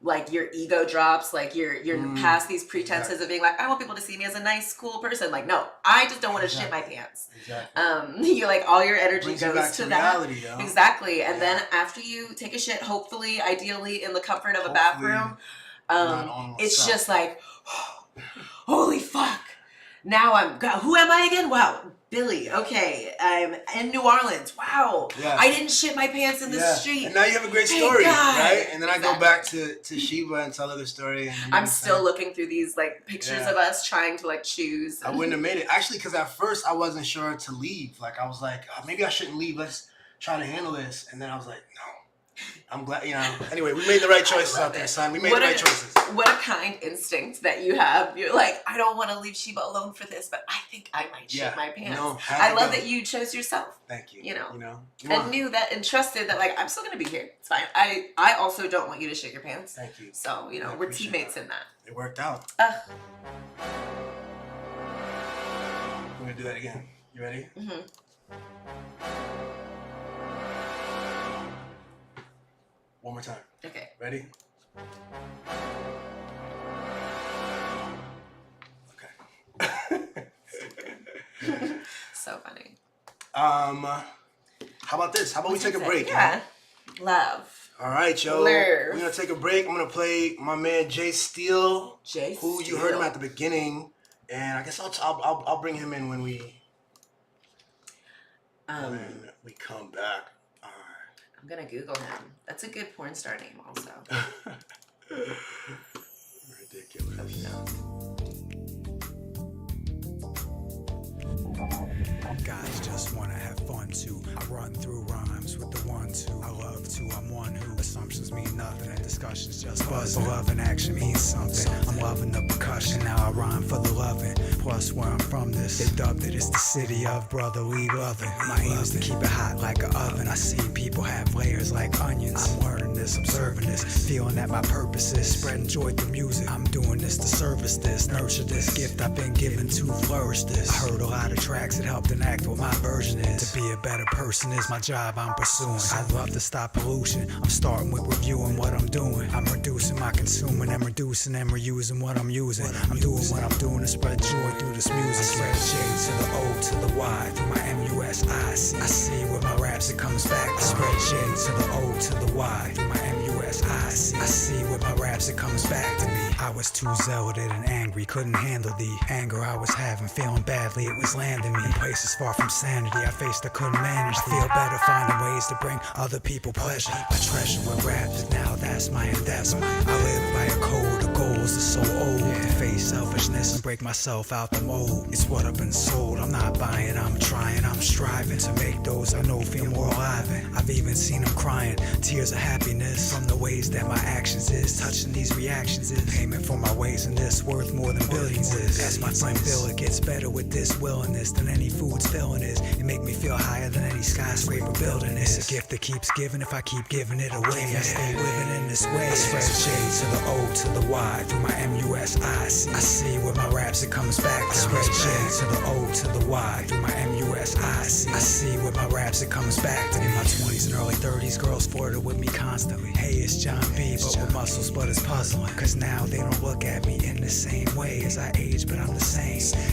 Speaker 5: like your ego drops, like you're past these pretenses of being like, I want people to see me as a nice, cool person. Like, no, I just don't want to shit my pants. You're like, all your energy goes to that.
Speaker 4: Reality, yo.
Speaker 5: Exactly. And then after you take a shit, hopefully, ideally in the comfort of a bathroom, it's just like, holy fuck. Now who am I again? Wow, Billy. Okay, I'm in New Orleans. Wow, I didn't shit my pants in the street.
Speaker 4: And now you have a great story, right? And then I go back to Sheba and tell her the story. And
Speaker 5: I'm still looking through these like pictures of us trying to like choose.
Speaker 4: I wouldn't have made it actually, because at first I wasn't sure to leave. Like I was like, oh, maybe I shouldn't leave. Let's try to handle this. And then I was like, no. I'm glad, you know. Anyway, we made the right choices out there, son. We made the right choices.
Speaker 5: What a kind instinct that you have. You're like, I don't want to leave Sheba alone for this, but I think I might shit my pants.
Speaker 4: No,
Speaker 5: I love that you chose yourself.
Speaker 4: Thank you.
Speaker 5: You know.
Speaker 4: And
Speaker 5: knew that and trusted that, like, I'm still gonna be here. It's fine. I also don't want you to shit your pants.
Speaker 4: Thank you.
Speaker 5: So, you know, we're teammates in that.
Speaker 4: It worked out. We're gonna do that again. You ready? Mm-hmm. One more time.
Speaker 5: Okay.
Speaker 4: Ready? Okay.
Speaker 5: So funny.
Speaker 4: How about this? How about we take a break?
Speaker 5: Yeah. Love.
Speaker 4: All right, yo. We're gonna take a break. I'm gonna play my man Jay Steele, who you heard him at the beginning, and I guess I'll bring him in when we come back.
Speaker 5: I'm gonna Google him. That's a good porn star name, also.
Speaker 4: Ridiculous.
Speaker 2: Guys just wanna have fun too. I run through rhymes with the 1-2. I love to. I'm one who assumptions mean nothing and discussions just buzz. But love and action means something. I'm loving the percussion. Now I rhyme for the loving. Plus where I'm from, they dubbed it as the city of brotherly loving. My aim is to keep it hot like an oven. I see people have layers like onions. I'm learning this, observing this, feeling that my purpose is spreading joy through music. I'm doing this to service this, nurture this gift I've been given to flourish this. I heard a lot of tracks that helped enact what my version is. To be a better person is my job I'm pursuing. I love to stop pollution. I'm starting with reviewing what I'm doing. I'm reducing my consuming and reducing and reusing what I'm using. I'm doing what I'm doing to spread joy through this music. Spread J to the O to the Y through my MUSIC. I see with my raps it comes back. I spread J to the O to the Y through my MUSIC. I see with my raps it comes back to me. I was too zealoted and angry, couldn't handle the anger I was having, feeling badly it was landing me in places far from sanity. I faced I couldn't manage. I feel better finding ways to bring other people pleasure. I treasure what rap is now, that's my endeavor. I live by a code of goals that's so old. To face selfishness and break myself out the mold. It's what I've been sold. I'm not buying, I'm trying, I'm striving to make those I know feel more alive. And I've even seen them crying, tears of happiness from the ways that my actions is. Touching these reactions is payment for my ways, and this worth more than billions is. That's my friend Bill, it gets better with this willingness than any food's filling is. It make me feel higher than any skyscraper building is. It's a gift that keeps giving if I keep giving it away. I stay living in this way. I spread J to the O to the Y through my MUSIC. I see with my raps it comes back. I spread J to the O to the Y through my MUSIC. I see with my raps it comes back. In my 20s and early 30s, girls flirted with me constantly. Hey, it's John B, but with muscles, but it's puzzling. Cause now they don't look at me in the same way as I age, but I'm the same.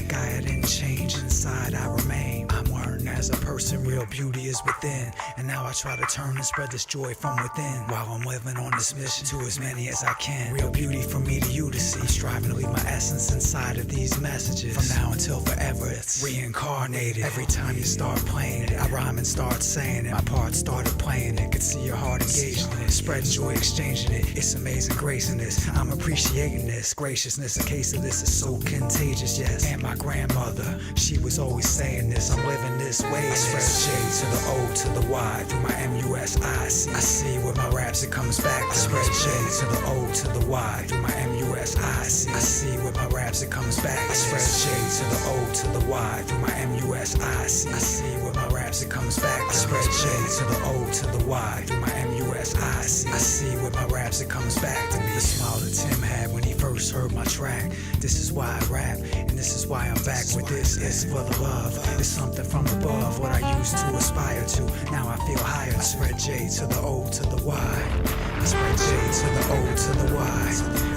Speaker 2: Guy, I didn't change, inside I remain. I'm learning as a person, real beauty is within. And now I try to turn and spread this joy from within. While I'm living on this mission to as many as I can. Real beauty from me to you to see. I'm striving to leave my essence inside of these messages. From now until forever, it's reincarnated. Every time you start playing it, I rhyme and start saying it. My part started playing it. Could see your heart engaged in it. Spreading joy, exchanging it. It's amazing grace in this. I'm appreciating this. Graciousness, a case of this is so contagious, yes. And my grandmother, she was always saying this. I'm living this way. I spread J to the O to the Y through my M-U-S-I-C. I see with my raps it comes back. I spread J to the O to the Y through my M-U-S-I-C. I see with my raps it comes back. I spread J to the O to the Y through my M-U-S-I-C. I see with my raps it comes back. I spread J to the O to the Y through my M-U-S-I-C. I see with my raps it comes back to me. The smile that Tim had when he first heard my track. This is why I rap, and this is why I'm back with this. It's for the love. It's something from above, what I used to aspire to. Now I feel higher. I spread J to the O to the Y. I spread J to the O to the Y.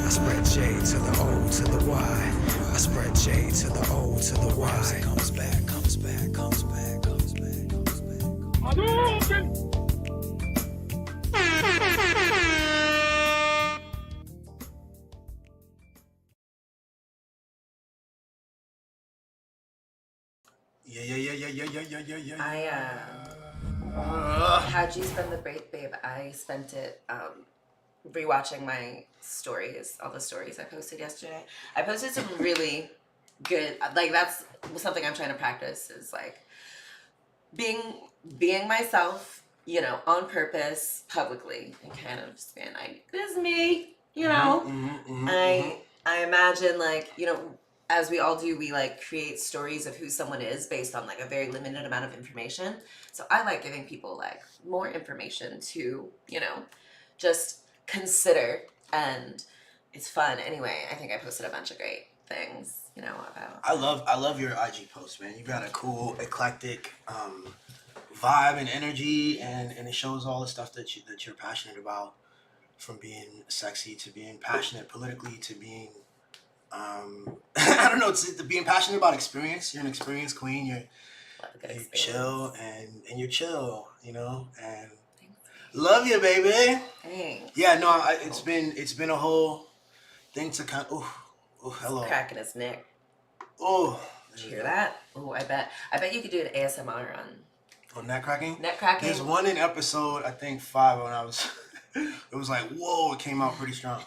Speaker 2: I spread J to the O to the Y. I spread J to the O to the Y. Comes back, comes back, comes back, comes back, comes back.
Speaker 5: How'd you spend the break, babe? I spent it rewatching my stories, all the stories I posted yesterday. I posted some really good, like that's something I'm trying to practice is like being myself, you know, on purpose, publicly, and kind of just being like, this is me, you know? I imagine like, you know, as we all do, we like create stories of who someone is based on like a very limited amount of information. So I like giving people like more information to, you know, just consider, and it's fun. Anyway, I think I posted a bunch of great things, you know, about.
Speaker 4: I love your IG posts, man. You got a cool, eclectic vibe and energy, and it shows all the stuff that you're passionate about, from being sexy to being passionate politically to being I don't know, to being passionate about experience. You're an experience queen. You're chill and you're chill, you know, and love you, baby.
Speaker 5: Thanks.
Speaker 4: Yeah, no, it's been a whole thing to kind of, hello.
Speaker 5: Cracking his neck.
Speaker 4: Oh.
Speaker 5: Did you hear that? Oh, I bet you could do an ASMR
Speaker 4: on neck cracking?
Speaker 5: Neck cracking?
Speaker 4: There's one in episode, I think 5 when I was, it was like, whoa, it came out pretty strong.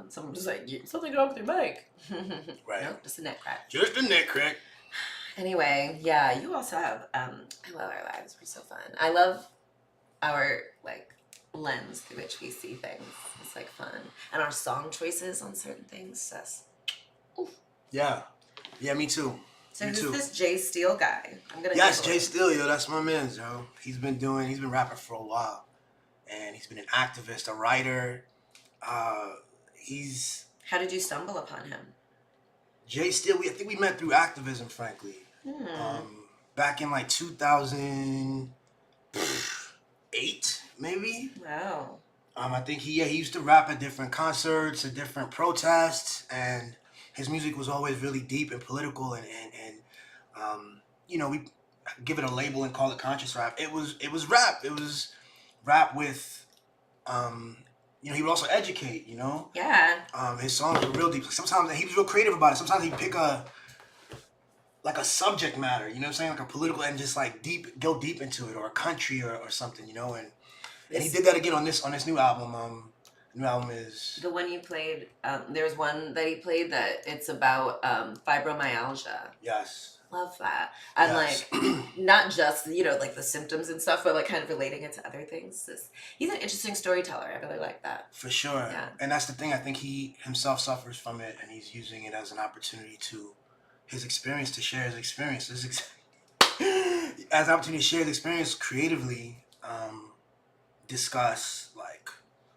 Speaker 5: Someone was like, something wrong with your mic.
Speaker 4: Right.
Speaker 5: Nope, just a neck crack.
Speaker 4: Just a neck crack.
Speaker 5: Anyway, yeah, you also have, I love our lives. We're so fun. I love our, like, lens through which we see things. It's, like, fun. And our song choices on certain things. That's, oof.
Speaker 4: Yeah. Yeah, me too.
Speaker 5: So who's this Jay Steele guy?
Speaker 4: Yes, Jay Steele, yo, that's my man, yo. He's been rapping for a while. And he's been an activist, a writer.
Speaker 5: How did you stumble upon him?
Speaker 4: Jay Steele, I think we met through activism, frankly. Back in like 2008, maybe.
Speaker 5: Wow.
Speaker 4: I think he used to rap at different concerts, at different protests, and his music was always really deep and political, and you know, we give it a label and call it conscious rap. It was rap. It was rap with you know, he would also educate, you know?
Speaker 5: Yeah.
Speaker 4: His songs were real deep. Sometimes he was real creative about it. Sometimes he'd pick a subject matter, you know what I'm saying? Like a political, and just like go deep into it, or a country or something, you know? And he did that again on this new album. The new album is...
Speaker 5: The one you played, there's one that he played that it's about fibromyalgia.
Speaker 4: Yes.
Speaker 5: Love that. And
Speaker 4: yes.
Speaker 5: like, not just, you know, like the symptoms and stuff, but like kind of relating it to other things. He's an interesting storyteller. I really like that.
Speaker 4: For sure.
Speaker 5: Yeah.
Speaker 4: And that's the thing. I think he himself suffers from it, and he's using it as an opportunity to share his experience. As an opportunity to share his experience creatively, discuss like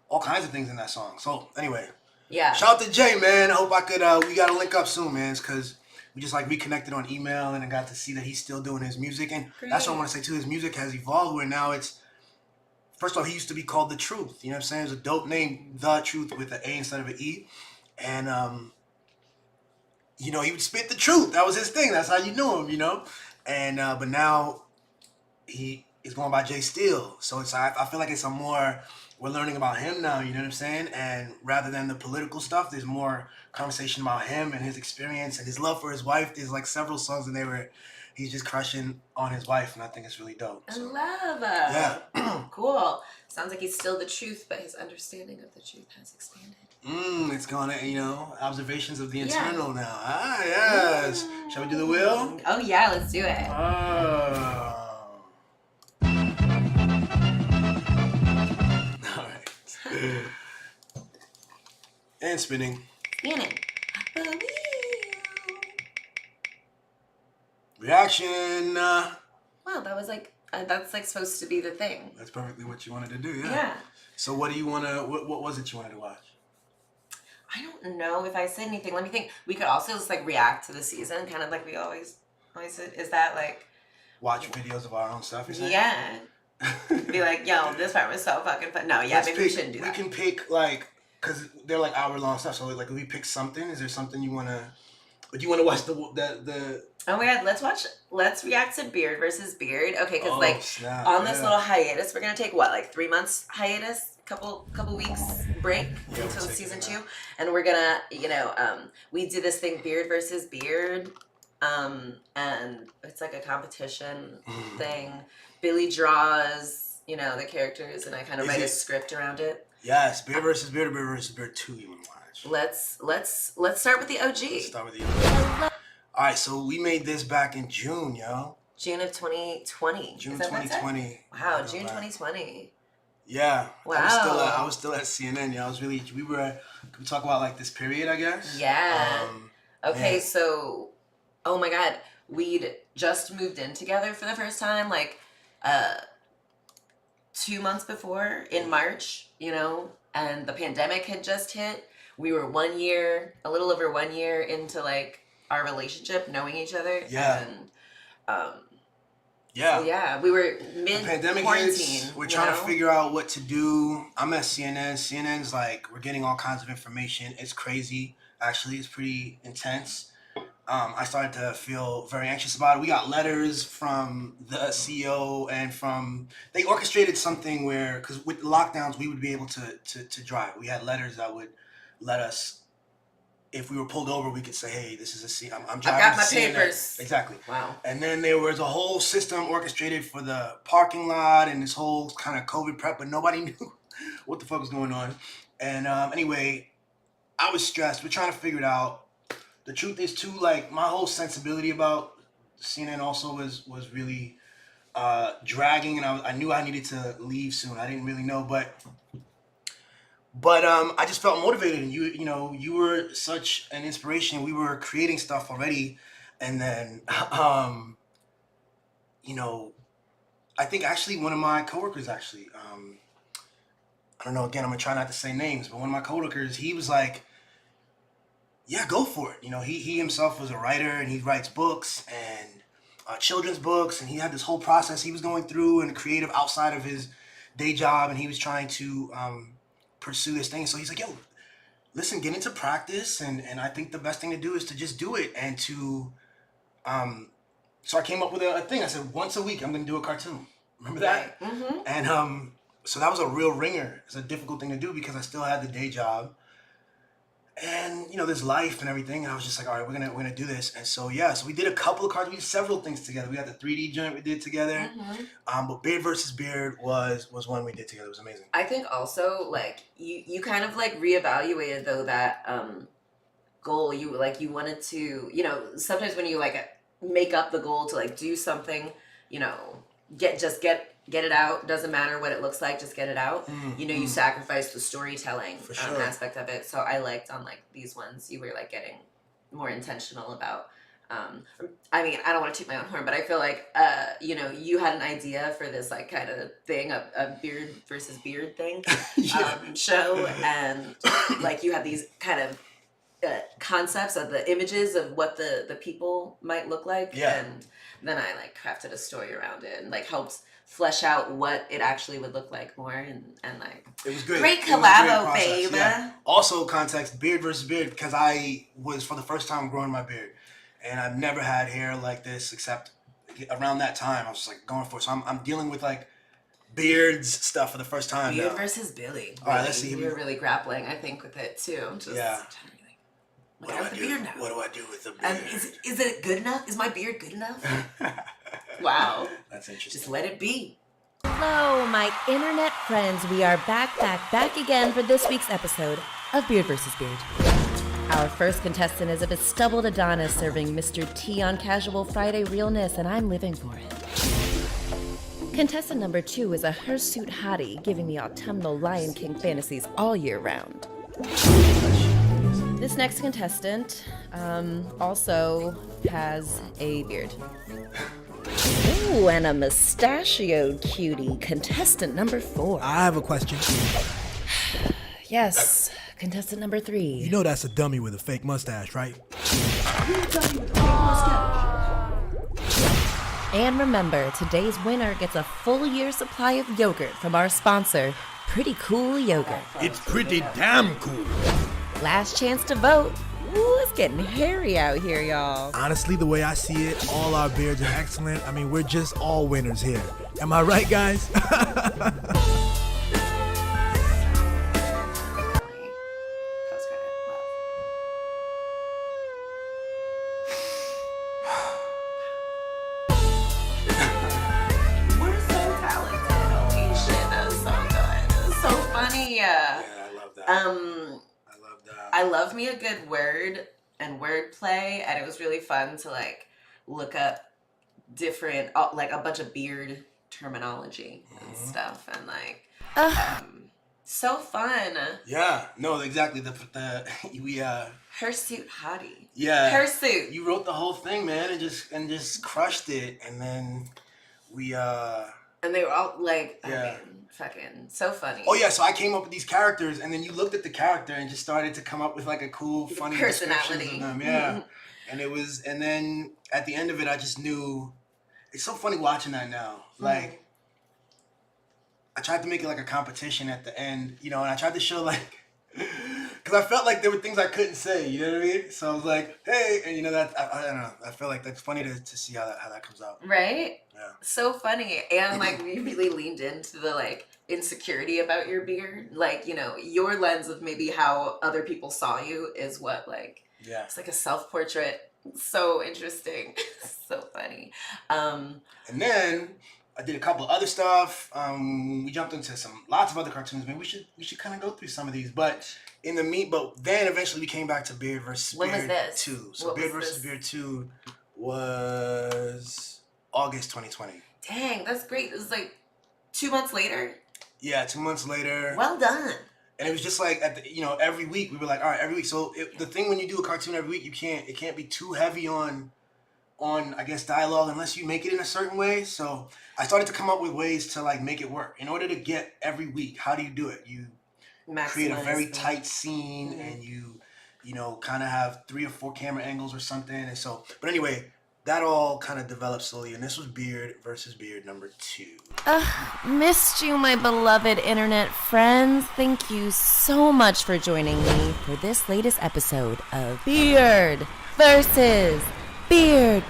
Speaker 4: all kinds of things in that song. So anyway.
Speaker 5: Yeah.
Speaker 4: Shout out to Jay, man. I hope I could, we got to link up soon, man, because we just like reconnected on email, and I got to see that he's still doing his music. And that's what I want to say too. His music has evolved where now it's first of all, he used to be called The Truth. You know what I'm saying? It's a dope name, The Truth, with an A instead of an E. And, you know, he would spit the truth. That was his thing. That's how you knew him, you know? And, but now he is going by Jay Steele. So it's, I feel like it's a more, we're learning about him now, you know what I'm saying? And rather than the political stuff, there's more conversation about him and his experience and his love for his wife. There's like several songs in there where he's just crushing on his wife, and I think it's really dope. So.
Speaker 5: I love that.
Speaker 4: Yeah.
Speaker 5: Cool. Sounds like he's still the truth, but his understanding of the truth has expanded.
Speaker 4: It's going to, you know, observations of the internal now. Ah, yes. Shall we do the wheel?
Speaker 5: Oh, yeah, let's do it.
Speaker 4: All right. And spinning.
Speaker 5: Spinning.
Speaker 4: Reaction.
Speaker 5: Wow, that was like, that's like supposed to be the thing.
Speaker 4: That's perfectly what you wanted to do, yeah.
Speaker 5: Yeah.
Speaker 4: So what do you want to, what was it you wanted to watch?
Speaker 5: I don't know if I said anything. Let me think. We could also just like react to the season, kind of like we always did. Is that like...
Speaker 4: Watch videos of our own stuff, you're saying?
Speaker 5: Yeah. Be like, yo, this part was so fucking fun. No, yeah, maybe we shouldn't do that.
Speaker 4: We can pick like, because they're like hour-long stuff, so like if we pick something, is there something you want to... But you want to watch the
Speaker 5: Oh my god, let's react to Beard versus Beard. Okay, because
Speaker 4: snap,
Speaker 5: on this little hiatus, we're gonna take what, like 3 months hiatus, couple weeks break until season 2, and we're gonna, you know, we do this thing Beard versus Beard, and it's like a competition thing. Billy draws, you know, the characters, and I kind of write a script around it.
Speaker 4: Yes, Beard versus Beard, or Beard versus Beard 2 you want to watch?
Speaker 5: Let's start with the OG.
Speaker 4: Let's start with the OG. All right, so we made this back in June, yo.
Speaker 5: June of 2020.
Speaker 4: June 2020.
Speaker 5: Wow, June 2020.
Speaker 4: Yeah.
Speaker 5: Wow.
Speaker 4: I was still at CNN. Yeah, can we talk about like this period, I guess?
Speaker 5: Yeah. Okay,
Speaker 4: yeah.
Speaker 5: So, oh my God, we'd just moved in together for the first time, like 2 months before in March, you know, and the pandemic had just hit. We were a little over 1 year into like our relationship, knowing each other.
Speaker 4: Yeah.
Speaker 5: And,
Speaker 4: yeah.
Speaker 5: So yeah, we were mid-quarantine.
Speaker 4: We're trying to figure out what to do. I'm at CNN. CNN's like, we're getting all kinds of information. It's crazy. Actually, it's pretty intense. I started to feel very anxious about it. We got letters from the CEO and they orchestrated something where, because with lockdowns, we would be able to drive. We had letters that would let us, if we were pulled over, we could say, hey, this is a scene. I'm driving.
Speaker 5: I got my papers.
Speaker 4: Exactly.
Speaker 5: Wow.
Speaker 4: And then there was a whole system orchestrated for the parking lot and this whole kind of COVID prep, but nobody knew what the fuck was going on. And anyway, I was stressed. We're trying to figure it out. The truth is, too, like, my whole sensibility about CNN also was really dragging, and I knew I needed to leave soon. I didn't really know, but I just felt motivated, and you were such an inspiration. We were creating stuff already, and then I think actually one of my coworkers I don't know, again, I'm gonna try not to say names, but one of my coworkers, he was like, yeah, go for it. You know, he himself was a writer, and he writes books and children's books, and he had this whole process he was going through and creative outside of his day job, and he was trying to pursue this thing. So he's like, yo, listen, get into practice, and I think the best thing to do is to just do it, and to so I came up with a thing. I said, once a week I'm gonna do a cartoon. Remember that?
Speaker 5: Right. Mm-hmm.
Speaker 4: And so that was a real ringer. It's a difficult thing to do because I still had the day job, and there's life and everything. And I was just like, all right, we're gonna do this. And so so we did a couple of cards. We did several things together. We had the 3D joint we did together.
Speaker 5: Mm-hmm.
Speaker 4: But Beard versus Beard was one we did together. It was amazing.
Speaker 5: I think also like you kind of like reevaluated though that goal. You wanted to, sometimes when you like make up the goal to like do something, get it out. Doesn't matter what it looks like, just get it out. You sacrifice the storytelling aspect of it. So I liked on like these ones, you were like getting more intentional about. I mean, I don't want to toot my own horn, but I feel like you had an idea for this like kind of thing, a Beard versus Beard thing show, and like you had these kind of concepts of the images of what the people might look like, and then I like crafted a story around it and like helped flesh out what it actually would look like more, and like
Speaker 4: it was good.
Speaker 5: Great collabo,
Speaker 4: babe.
Speaker 5: Yeah.
Speaker 4: Also, context, beard versus beard, because I was for the first time growing my beard, and I've never had hair like this except around that time. I was just like going for it. So I'm dealing with like beards stuff for the first time.
Speaker 5: Beard
Speaker 4: now.
Speaker 5: versus Billy.
Speaker 4: All right, let's see.
Speaker 5: You're really grappling, I think, with it too. Just
Speaker 4: yeah.
Speaker 5: What do I do?
Speaker 4: What do I do with the beard?
Speaker 5: Is it good enough? Is my beard good enough? Wow.
Speaker 4: That's interesting.
Speaker 5: Just let it be.
Speaker 6: Hello, my internet friends. We are back again for this week's episode of Beard vs. Beard. Our first contestant is a bestubbled Adonis serving Mr. T on Casual Friday realness, and I'm living for it. Contestant number 2 is a hirsute hottie giving me autumnal Lion King fantasies all year round. This next contestant also has a beard. Ooh, and a mustachioed cutie. Contestant number 4.
Speaker 2: I have a question.
Speaker 6: Yes, contestant number 3.
Speaker 2: You know that's a dummy with a fake mustache, right?
Speaker 6: And remember, today's winner gets a full year supply of yogurt from our sponsor, Pretty Cool Yogurt.
Speaker 2: It's pretty damn cool.
Speaker 6: Last chance to vote. Ooh, it's getting hairy out here, y'all.
Speaker 2: Honestly, the way I see it, all our beards are excellent. I mean, we're just all winners here. Am I right, guys?
Speaker 5: I love me a good word and wordplay, and it was really fun to like look up different, like a bunch of beard terminology and stuff, and like, so fun.
Speaker 4: Yeah, no, exactly. We
Speaker 5: Hirsute hottie.
Speaker 4: Yeah,
Speaker 5: Hirsute.
Speaker 4: You wrote the whole thing, man, and just crushed it, and then and
Speaker 5: they were all like,
Speaker 4: yeah.
Speaker 5: I mean, fucking so funny.
Speaker 4: Oh yeah, so I came up with these characters, and then you looked at the character and just started to come up with like a cool, funny
Speaker 5: personality
Speaker 4: of them. Yeah, and then at the end of it, I just knew. It's so funny watching that now. Like, I tried to make it like a competition at the end, and I tried to show like, because I felt like there were things I couldn't say. You know what I mean? So I was like, hey, and that I don't know. I feel like that's funny to see how that comes out.
Speaker 5: Right?
Speaker 4: Yeah.
Speaker 5: So funny. And like we really leaned into the like insecurity about your beard. Like, your lens of maybe how other people saw you is what like, it's like a self-portrait. So interesting. So funny. And
Speaker 4: then I did a couple other stuff. We jumped into lots of other cartoons. Maybe we should kind of go through some of these. But then eventually we came back to Beard vs. Beard 2. So Beard vs. Beard 2 was August 2020.
Speaker 5: Dang, that's great. It was like 2 months later.
Speaker 4: Yeah, 2 months later.
Speaker 5: Well done.
Speaker 4: And it was just like every week we were like, all right, every week. So the thing when you do a cartoon every week, it can't be too heavy on I guess dialogue unless you make it in a certain way. So I started to come up with ways to like make it work. In order to get every week, how do you do it? You create a very tight scene, and you kind of have 3 or 4 camera angles or something. And so, but anyway, that all kind of developed slowly, and this was Beard vs. Beard number 2.
Speaker 6: Missed you, my beloved internet friends. Thank you so much for joining me for this latest episode of Beard versus Beard.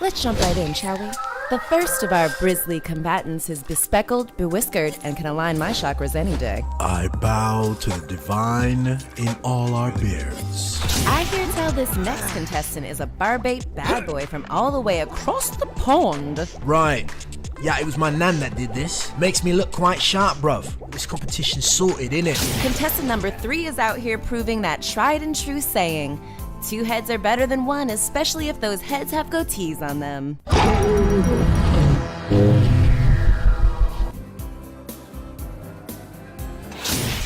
Speaker 6: Let's jump right in, shall we? The first of our Brizzly combatants is bespeckled, bewhiskered, and can align my chakras any day.
Speaker 2: I bow to the divine in all our beards.
Speaker 6: I hear tell this next contestant is a barbate bad boy from all the way across the pond.
Speaker 2: Right. Yeah, it was my nan that did this. Makes me look quite sharp, bruv. This competition's sorted, innit?
Speaker 6: Contestant number 3 is out here proving that tried and true saying, 2 heads are better than 1, especially if those heads have goatees on them.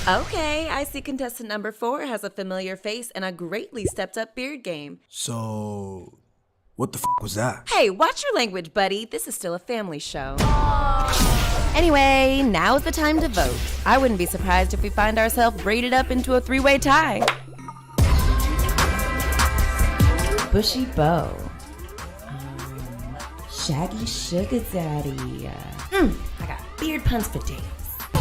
Speaker 6: Okay, I see contestant number 4 has a familiar face and a greatly stepped up beard game.
Speaker 2: So, what the fuck was that?
Speaker 6: Hey, watch your language, buddy. This is still a family show. Anyway, now's the time to vote. I wouldn't be surprised if we find ourselves braided up into a 3-way tie. Bushy bow. shaggy sugar daddy. I got beard puns for days.
Speaker 5: I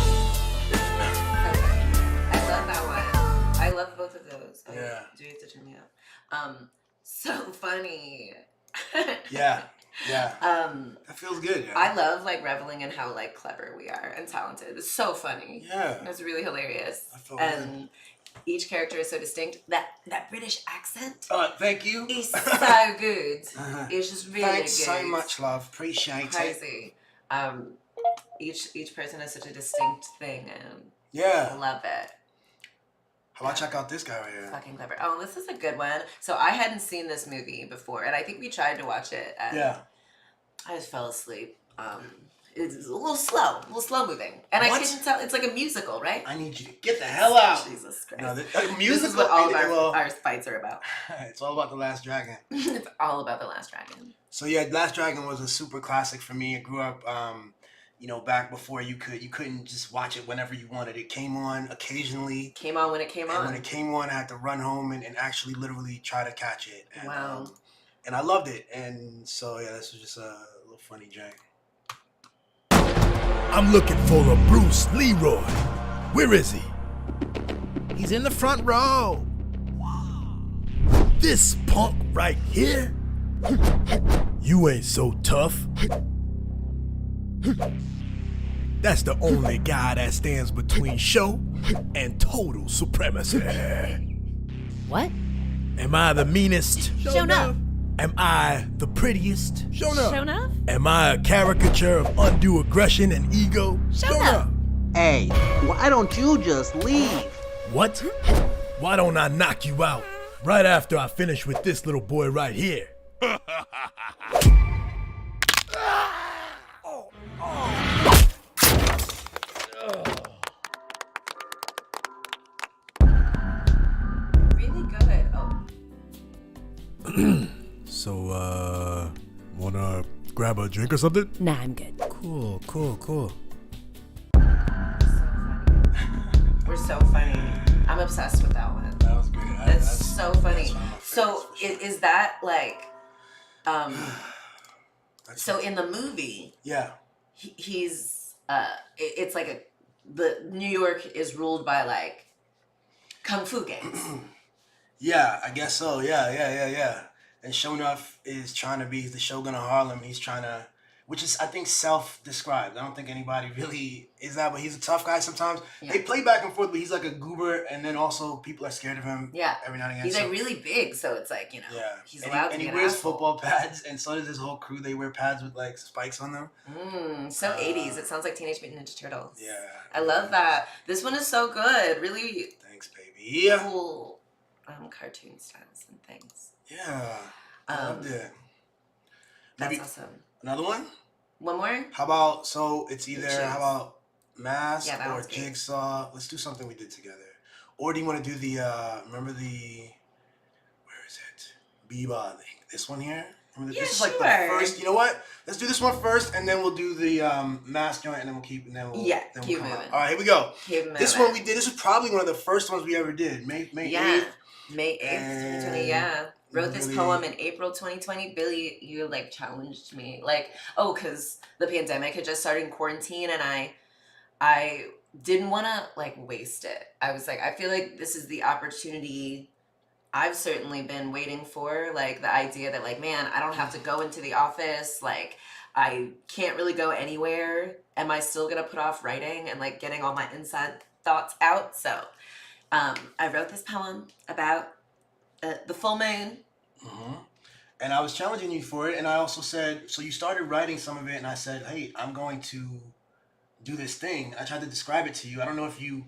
Speaker 5: love that one. I love both of those.
Speaker 4: Yeah.
Speaker 5: Do you have to turn me up? So funny.
Speaker 4: Yeah. That feels good. Yeah.
Speaker 5: I love like reveling in how like clever we are and talented. It's so funny.
Speaker 4: Yeah.
Speaker 5: It's really hilarious.
Speaker 4: I feel
Speaker 5: and
Speaker 4: good.
Speaker 5: each character is so distinct. That British accent
Speaker 4: Thank you.
Speaker 5: is so good. It's just really
Speaker 4: Thanks
Speaker 5: good.
Speaker 4: so much, love. Appreciate it.
Speaker 5: Crazy. Each person has such a distinct thing, and
Speaker 4: Yeah.
Speaker 5: I love it.
Speaker 4: How about check out this guy right here?
Speaker 5: Fucking clever. Oh, this is a good one. So I hadn't seen this movie before, and I think we tried to watch it. And
Speaker 4: Yeah.
Speaker 5: I just fell asleep. It's a little slow moving, and
Speaker 4: What?
Speaker 5: I couldn't tell. It's like a musical, right?
Speaker 4: I need you to get the hell out.
Speaker 5: Jesus Christ.
Speaker 4: No,
Speaker 5: This
Speaker 4: musical.
Speaker 5: is what all of
Speaker 4: well,
Speaker 5: our fights are about.
Speaker 4: it's all about The Last Dragon.
Speaker 5: It's all about The Last Dragon.
Speaker 4: So yeah, Last Dragon was a super classic for me. I grew up, back before you couldn't just watch it whenever you wanted. It came on occasionally.
Speaker 5: Came on when it came
Speaker 4: And
Speaker 5: on.
Speaker 4: when it came on, I had to run home and actually literally try to catch it. And,
Speaker 5: Wow.
Speaker 4: And I loved it. And so yeah, this was just a little funny jank.
Speaker 7: I'm looking for a Bruce Leroy. Where is he?
Speaker 2: He's in the front row.
Speaker 7: This punk right here? You ain't so tough. That's the only guy that stands between show and total supremacy.
Speaker 6: What?
Speaker 7: Am I the meanest?
Speaker 6: Show enough.
Speaker 7: Am I the prettiest?
Speaker 6: Show enough.
Speaker 7: Am I a caricature of undue aggression and ego?
Speaker 6: Show enough.
Speaker 8: Hey, why don't you just leave?
Speaker 7: What? Why don't I knock you out right after I finish with this little boy right here?
Speaker 5: Really good. Oh.
Speaker 7: So, wanna grab a drink or something?
Speaker 6: Nah, I'm good.
Speaker 7: Cool.
Speaker 5: We're so funny. I'm obsessed with that one.
Speaker 4: That was good.
Speaker 5: That's so funny.
Speaker 4: that's one of my
Speaker 5: So
Speaker 4: favorites, for sure.
Speaker 5: is that like, so in the movie,
Speaker 4: Yeah.
Speaker 5: he's it's like the New York is ruled by like kung fu gangs.
Speaker 4: Yeah, I guess so. Yeah. And Shonuff is trying to be the Shogun of Harlem. He's trying to, which is, I think, self-described. I don't think anybody really is that, but he's a tough guy sometimes.
Speaker 5: Yeah.
Speaker 4: They play back and forth, but he's like a goober, and then also people are scared of him
Speaker 5: Yeah.
Speaker 4: every now and again.
Speaker 5: He's
Speaker 4: so,
Speaker 5: like really big, so it's like, you know,
Speaker 4: yeah.
Speaker 5: he's
Speaker 4: and
Speaker 5: allowed to
Speaker 4: and
Speaker 5: be
Speaker 4: he
Speaker 5: an
Speaker 4: wears
Speaker 5: asshole.
Speaker 4: football pads, and so does his whole crew. They wear pads with like spikes on them.
Speaker 5: So 80s. It sounds like Teenage Mutant Ninja Turtles.
Speaker 4: Yeah.
Speaker 5: I love that. This one is so good. Really
Speaker 4: Thanks, baby. Yeah.
Speaker 5: cool cartoon styles and things.
Speaker 4: Yeah. I loved it.
Speaker 5: That's
Speaker 4: Maybe
Speaker 5: awesome.
Speaker 4: another one?
Speaker 5: One more?
Speaker 4: How about, so it's either,
Speaker 5: choose.
Speaker 4: how about Mask
Speaker 5: Yeah, that
Speaker 4: or
Speaker 5: one's good.
Speaker 4: Jigsaw? Let's do something we did together. Or do you want to do the, remember the, where is it? Biba thing. This one here? Remember
Speaker 5: Yeah,
Speaker 4: this is like the
Speaker 5: sure.
Speaker 4: first, you know what? Let's do this one first, and then we'll do the Mask joint, and then we'll keep, and then we'll,
Speaker 5: Yeah,
Speaker 4: then
Speaker 5: keep
Speaker 4: we'll come out.
Speaker 5: moving.
Speaker 4: All right, here we go.
Speaker 5: Keep
Speaker 4: This
Speaker 5: moving.
Speaker 4: one we did, this was probably one of the first ones we ever did. May
Speaker 5: Yeah.
Speaker 4: 8th.
Speaker 5: May 8th, 2020, yeah. Wrote this
Speaker 4: really-
Speaker 5: poem in April 2020. Billy, you like challenged me. Like, oh, because the pandemic had just started in quarantine and I didn't want to like waste it. I was like, I feel like this is the opportunity I've certainly been waiting for. Like the idea that like, man, I don't have to go into the office. Like I can't really go anywhere. Am I still going to put off writing and like getting all my inside thoughts out? So I wrote this poem about the full moon.
Speaker 4: Mm-hmm. And I was challenging you for it, and I also said, so you started writing some of it, and I said, hey, I'm going to do this thing. I tried to describe it to you. I don't know if you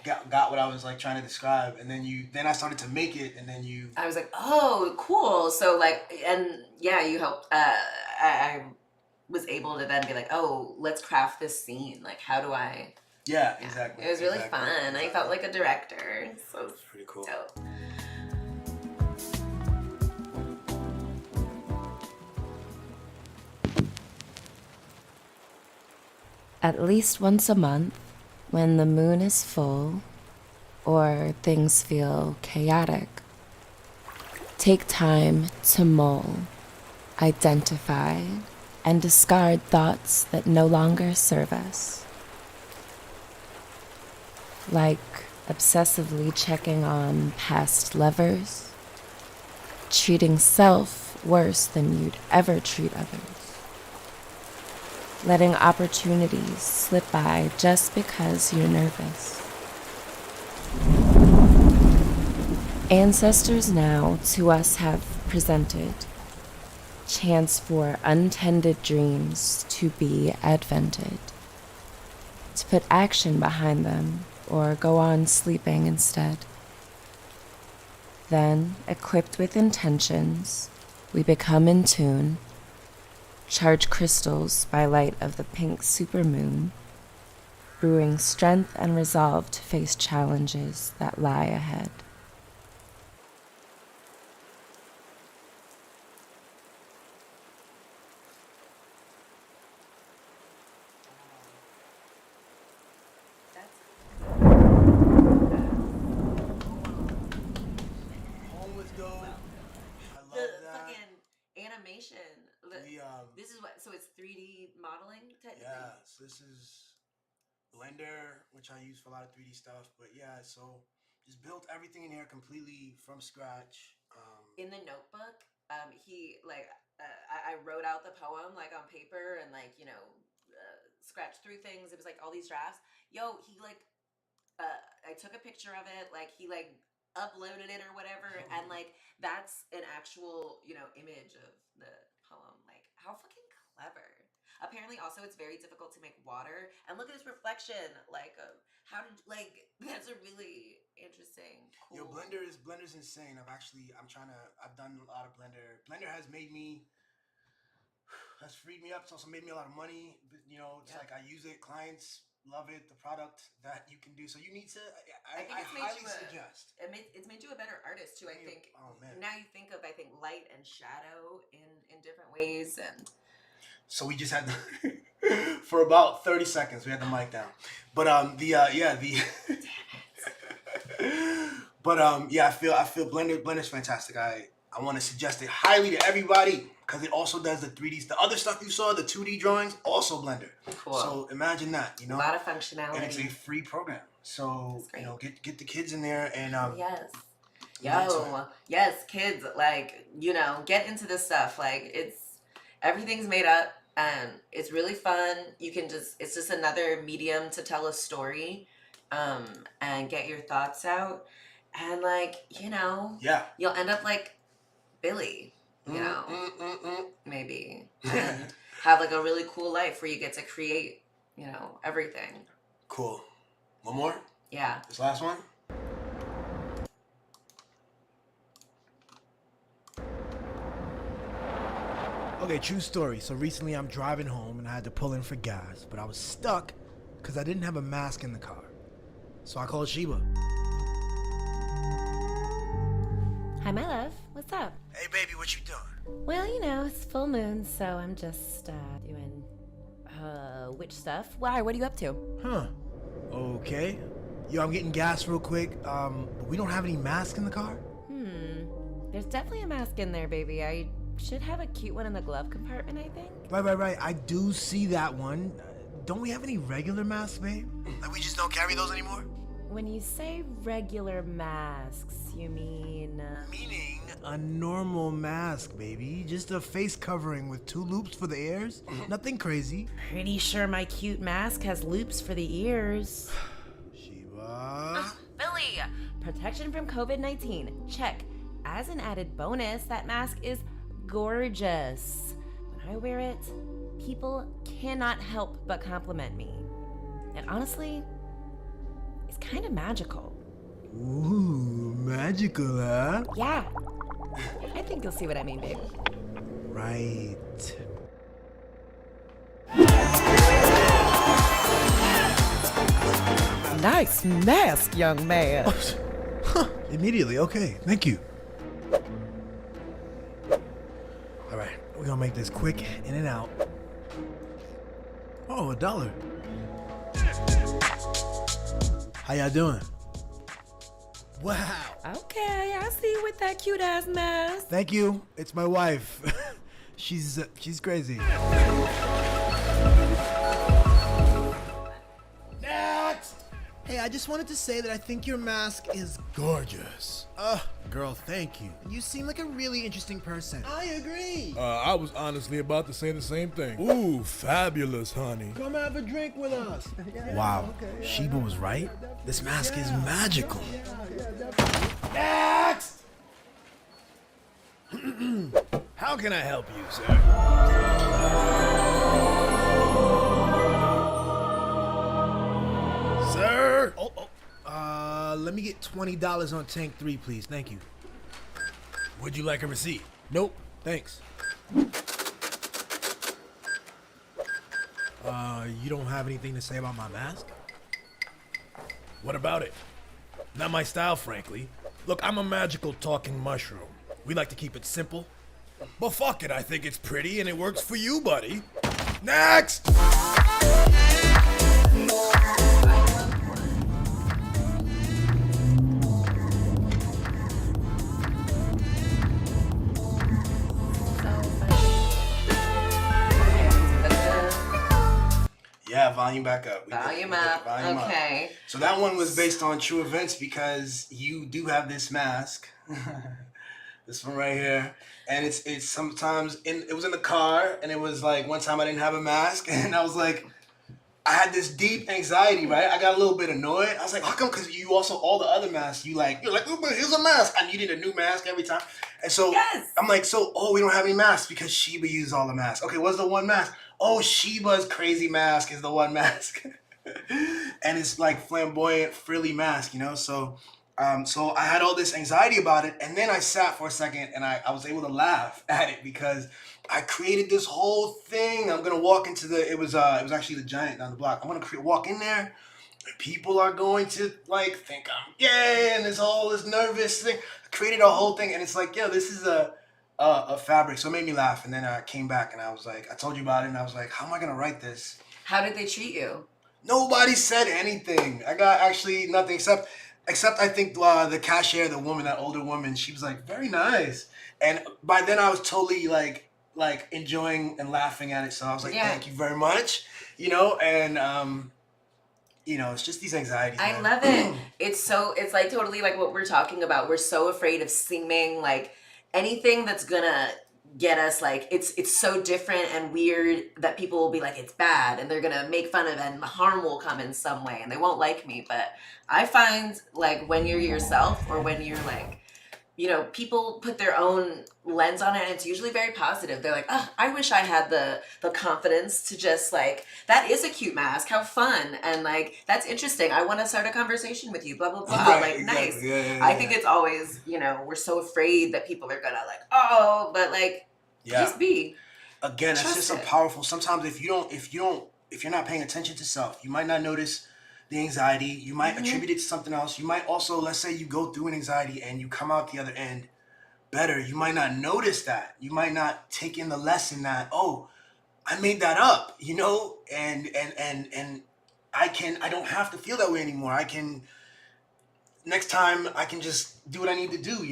Speaker 4: got what I was like trying to describe, and then I started to make it, and then you.
Speaker 5: I was like, oh, cool. So like, and yeah, you helped. I was able to then be like, oh, let's craft this scene. Like, how do I?
Speaker 4: Yeah,
Speaker 5: Yeah.
Speaker 4: exactly.
Speaker 5: It was really
Speaker 4: exactly,
Speaker 5: fun. I
Speaker 4: exactly.
Speaker 5: felt like a director. So it was
Speaker 4: Pretty cool.
Speaker 5: dope.
Speaker 6: At least once a month, when the moon is full or things feel chaotic, take time to mull, identify, and discard thoughts that no longer serve us. Like obsessively checking on past lovers, treating self worse than you'd ever treat others, letting opportunities slip by just because you're nervous. Ancestors now to us have presented chance for untended dreams to be advented, to put action behind them or go on sleeping instead. Then, equipped with intentions, we become in tune, charge crystals by light of the pink supermoon, brewing strength and resolve to face challenges that lie ahead.
Speaker 5: Animation. This is what, so it's 3D modeling technically?
Speaker 4: Yeah, so this is Blender, which I use for a lot of 3D stuff. But yeah, so just built everything in here completely from scratch.
Speaker 5: In the notebook, I wrote out the poem like on paper and scratched through things. It was like all these drafts. Yo, I took a picture of it. Like he uploaded it or whatever, and that's an actual image of the poem. Like, how fucking clever. Apparently also it's very difficult to make water, and look at this reflection. That's a really interesting, cool.
Speaker 4: Yo, Blender's insane. I've done a lot of Blender. Blender has freed me up. It's also made me a lot of money. It's like I use it, clients love it, the product that you can do. So you need to, I highly suggest.
Speaker 5: It's made you a better artist too, I think.
Speaker 4: Oh man.
Speaker 5: Now you think of, light and shadow in different ways. And
Speaker 4: so we just had for about 30 seconds, we had the mic down. But but I feel Blender's fantastic. I want to suggest it highly to everybody because it also does the 3D. The other stuff you saw, the 2D drawings, also Blender. Cool. So imagine that,
Speaker 5: A lot of functionality.
Speaker 4: And it's a free program. So, get the kids in there and
Speaker 5: yes. Yes, kids, get into this stuff. Everything's made up and it's really fun. It's just another medium to tell a story and get your thoughts out. And you'll end up like Billy, maybe, and have a really cool life where you get to create, everything.
Speaker 4: Cool. One more?
Speaker 5: Yeah.
Speaker 4: This last one?
Speaker 2: Okay, true story. So recently I'm driving home and I had to pull in for gas, but I was stuck because I didn't have a mask in the car. So I called Sheba.
Speaker 6: Hi, my love. What's up?
Speaker 2: Hey, baby, what you doing?
Speaker 6: Well, it's full moon, so I'm just doing witch stuff. Why? What are you up to?
Speaker 2: Huh. Okay. Yo, I'm getting gas real quick. But we don't have any masks in the car?
Speaker 6: There's definitely a mask in there, baby. I should have a cute one in the glove compartment, I think.
Speaker 2: Right. I do see that one. Don't we have any regular masks, babe? We just don't carry those anymore?
Speaker 6: When you say regular masks, you mean...
Speaker 2: Meaning a normal mask, baby. Just a face covering with 2 loops for the ears. Nothing crazy.
Speaker 6: Pretty sure my cute mask has loops for the ears.
Speaker 2: Sheba...
Speaker 6: Billy! Protection from COVID-19. Check. As an added bonus, that mask is gorgeous. When I wear it, people cannot help but compliment me. And honestly, it's kind of magical.
Speaker 2: Ooh, magical, huh?
Speaker 6: Yeah. I think you'll see what I mean, babe.
Speaker 2: Right.
Speaker 9: Nice mask, young man.
Speaker 2: Immediately, okay. Thank you. All right, we're gonna make this quick, in and out. Oh, $1. How y'all doing? Wow.
Speaker 9: Okay, I see you with that cute ass mask.
Speaker 2: Thank you. It's my wife. She's crazy.
Speaker 7: Next!
Speaker 2: Hey, I just wanted to say that I think your mask is
Speaker 7: Gorgeous.
Speaker 2: girl, thank you. You seem like a really interesting person.
Speaker 4: I agree.
Speaker 7: I was honestly about to say the same thing. Ooh, fabulous, honey.
Speaker 2: Come have a drink with us. Wow, Sheba was right. This mask is magical.
Speaker 7: Next! How can I help you, sir? Sir?
Speaker 2: Let me get $20 on tank 3, please. Thank you.
Speaker 7: Would you like a receipt?
Speaker 2: Nope, thanks. You don't have anything to say about my mask?
Speaker 7: What about it? Not my style, frankly. Look, I'm a magical talking mushroom. We like to keep it simple. But fuck it, I think it's pretty and it works for you, buddy. Next!
Speaker 4: Yeah, volume back up.
Speaker 5: Volume up. Okay.
Speaker 4: So that one was based on true events because you do have this mask. This one right here. And it's sometimes it was in the car, and it was like one time I didn't have a mask, and I was like, I had this deep anxiety, right? I got a little bit annoyed. I was like, how come? Because you also, all the other masks, you're like, oh, but here's a mask. I needed a new mask every time. And so I'm like, we don't have any masks because Sheba used all the masks. Okay, what's the one mask? Oh, Sheba's crazy mask is the one mask. And it's like flamboyant, frilly mask, you know? So I had all this anxiety about it, and then I sat for a second, and I was able to laugh at it because I created this whole thing. I'm gonna walk into it was actually the Giant down the block. I'm gonna walk in there, and people are going to like think I'm gay, and this nervous thing. I created a whole thing, and it's like, yo, this is a fabric. So it made me laugh, and then I came back, and I was like, I told you about it, and I was like, how am I gonna write this?
Speaker 5: How did they treat you?
Speaker 4: Nobody said anything. I got actually nothing except I think the cashier, the woman, that older woman, she was like, very nice. And by then I was totally like enjoying and laughing at it. So I was like, thank you very much. You know, and it's just these anxieties.
Speaker 5: I love it. It's like totally like what we're talking about. We're so afraid of seeming like anything that's gonna get us like it's so different and weird that people will be like it's bad and they're gonna make fun of it and harm will come in some way and they won't like me. But I find like when you're yourself or when you're like, people put their own lens on it and it's usually very positive. They're like, oh, I wish I had the confidence to just like, that is a cute mask, how fun, and like that's interesting, I want to start a conversation with you, blah blah blah. Right, like exactly. Nice. Yeah, I think it's always, we're so afraid that people are gonna like, oh, but like just be.
Speaker 4: Again, that's just so powerful. Sometimes if you're not paying attention to self, you might not notice the anxiety. You might attribute it to something else. You might also, let's say you go through an anxiety and you come out the other end better. You might not notice that. You might not take in the lesson that, oh, I made that up, and I don't have to feel that way anymore. Next time I can just do what I need to do,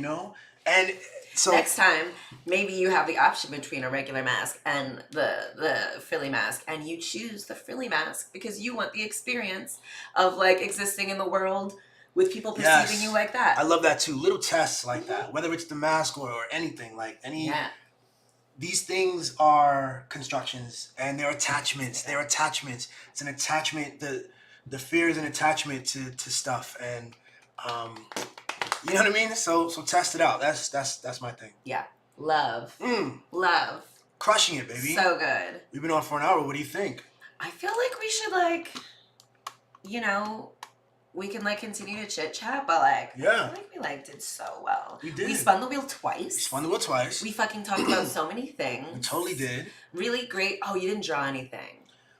Speaker 4: And so
Speaker 5: next time, maybe you have the option between a regular mask and the frilly mask, and you choose the frilly mask because you want the experience of like existing in the world with people perceiving you like that.
Speaker 4: I love that too. Little tests like that, whether it's the mask or anything, like these things are constructions and they're attachments. It's an attachment. The fear is an attachment to stuff, and you know what I mean? So test it out. That's my thing.
Speaker 5: Yeah. Love. Love.
Speaker 4: Crushing it, baby.
Speaker 5: So good.
Speaker 4: We've been on for an hour. What do you think?
Speaker 5: I feel like we should we can continue to chit chat, but I feel like we did so well.
Speaker 4: We did.
Speaker 5: We spun the wheel twice.
Speaker 4: We
Speaker 5: fucking talked about so many things.
Speaker 4: We totally did.
Speaker 5: Really great. Oh, you didn't draw anything.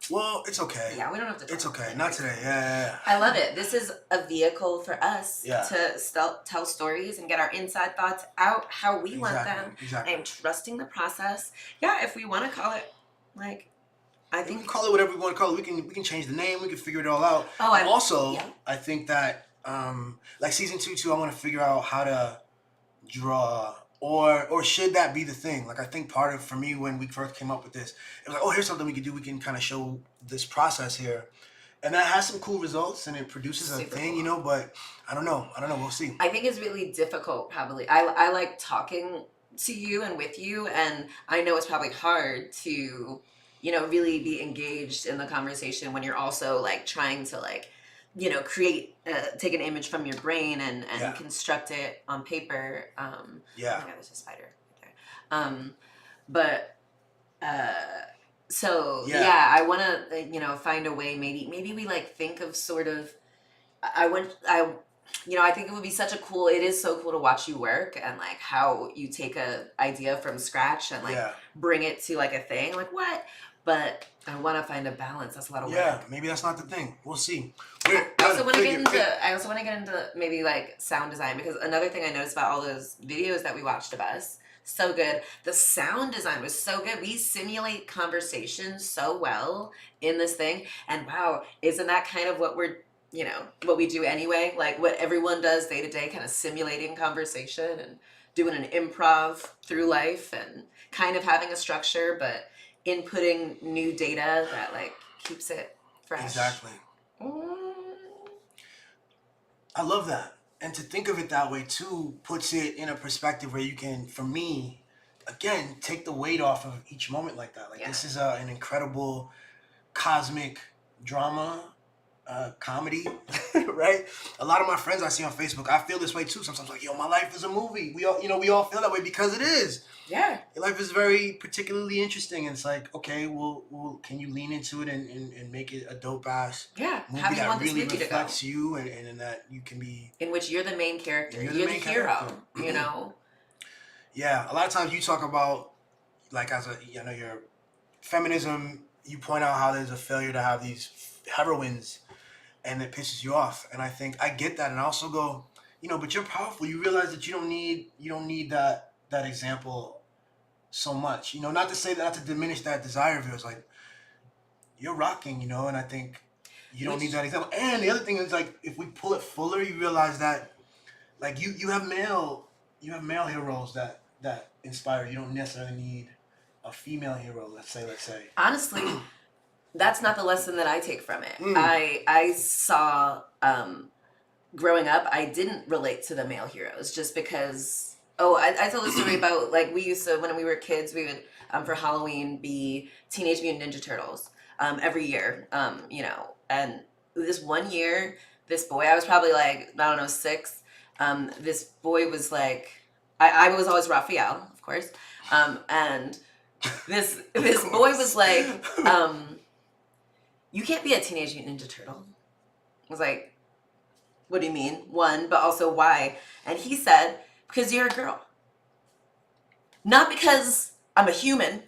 Speaker 4: Well, it's okay.
Speaker 5: Yeah, we don't have to.
Speaker 4: It's okay. Not today. Yeah.
Speaker 5: I love it. This is a vehicle for us to tell stories and get our inside thoughts out how we want them.
Speaker 4: Exactly.
Speaker 5: I'm trusting the process. Yeah, if we want to call it I think
Speaker 4: we can call it whatever we want to call it. We can change the name. We can figure it all out. Oh, I think that season 2 too. I want to figure out how to draw Or should that be the thing? Like, I think part of, for me, when we first came up with this, it was like, oh, here's something we can do. We can kind of show this process here. And that has some cool results, and it produces a thing, you know, but I don't know. We'll see.
Speaker 5: I think it's really difficult, probably. I like talking to you and with you, and I know it's probably hard to, you know, really be engaged in the conversation when you're also, like, trying to, like, you know, create, take an image from your brain and construct it on paper.
Speaker 4: Yeah.
Speaker 5: Oh my God, there's a spider right there. So I want to, you know, find a way. Maybe we like think of sort of. I think it would be such a cool. It is so cool to watch you work and like how you take a idea from scratch and like bring it to like a thing. Like what? But I want to find a balance. That's a lot of work.
Speaker 4: Yeah, maybe that's not the thing. We'll see.
Speaker 5: I also want to get into maybe like sound design, because another thing I noticed about all those videos that we watched of us. So good. The sound design was so good. We simulate conversations so well in this thing. And wow, isn't that kind of what we're, you know, what we do anyway? Like what everyone does day to day, kind of simulating conversation and doing an improv through life and kind of having a structure, but inputting new data that like keeps it fresh.
Speaker 4: Exactly. I love that. And to think of it that way, too, puts it in a perspective where you can, for me, again, take the weight off of each moment like that. Like, this is an incredible cosmic drama, comedy, right? A lot of my friends I see on Facebook, I feel this way, too. Sometimes like, yo, my life is a movie. We all feel that way because it is.
Speaker 5: Yeah.
Speaker 4: Your life is very particularly interesting. And it's like, okay, well, can you lean into it and make it a dope-ass movie that really reflects you and that you can be...
Speaker 5: In which you're the main character. You're the hero, you know?
Speaker 4: Yeah, a lot of times you talk about, like, as a, you know, your feminism, you point out how there's a failure to have these heroines and it pisses you off. And I think I get that. And I also go, you know, but you're powerful. You realize that you don't need that example so much, you know, not to diminish that desire of yours. Like, you're rocking, you know, and I think you don't need that example. And the other thing is, like, if we pull it fuller, you realize that, like, you have male heroes that inspire. You don't necessarily need a female hero, let's say.
Speaker 5: Honestly, that's not the lesson that I take from it. I saw, growing up, I didn't relate to the male heroes just because... Oh, I told a story about, like, we used to, when we were kids, we would, for Halloween, be Teenage Mutant Ninja Turtles every year, you know. And this one year, this boy, I was probably, like, I don't know, 6. This boy was, like, I was always Raphael, of course. And this boy was like, you can't be a Teenage Mutant Ninja Turtle. I was like, what do you mean? One, but also why? And he said... Because you're a girl. Not because I'm a human.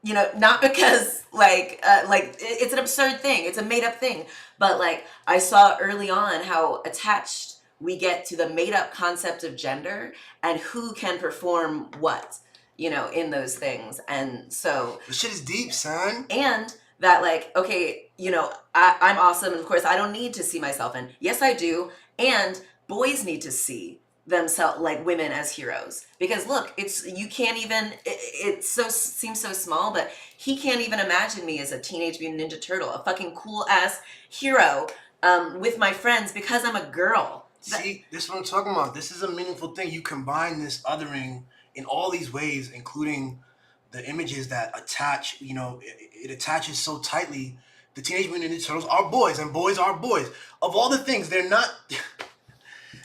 Speaker 5: You know, not because, like it's an absurd thing. It's a made-up thing. But, like, I saw early on how attached we get to the made-up concept of gender and who can perform what, you know, in those things. And so...
Speaker 4: The shit is deep, son.
Speaker 5: And that, like, okay, you know, I'm awesome. And, of course, I don't need to see myself in. Yes, I do. And boys need to see themselves, like, women as heroes, because look, you can't even, it seems so small, but he can't even imagine me as a Teenage Mutant Ninja Turtle, a fucking cool ass hero with my friends because I'm a girl.
Speaker 4: See, this is what I'm talking about. This is a meaningful thing. You combine this othering in all these ways, including the images that attach, you know, it attaches so tightly. The Teenage Mutant Ninja Turtles are boys, and boys are boys. Of all the things, they're not...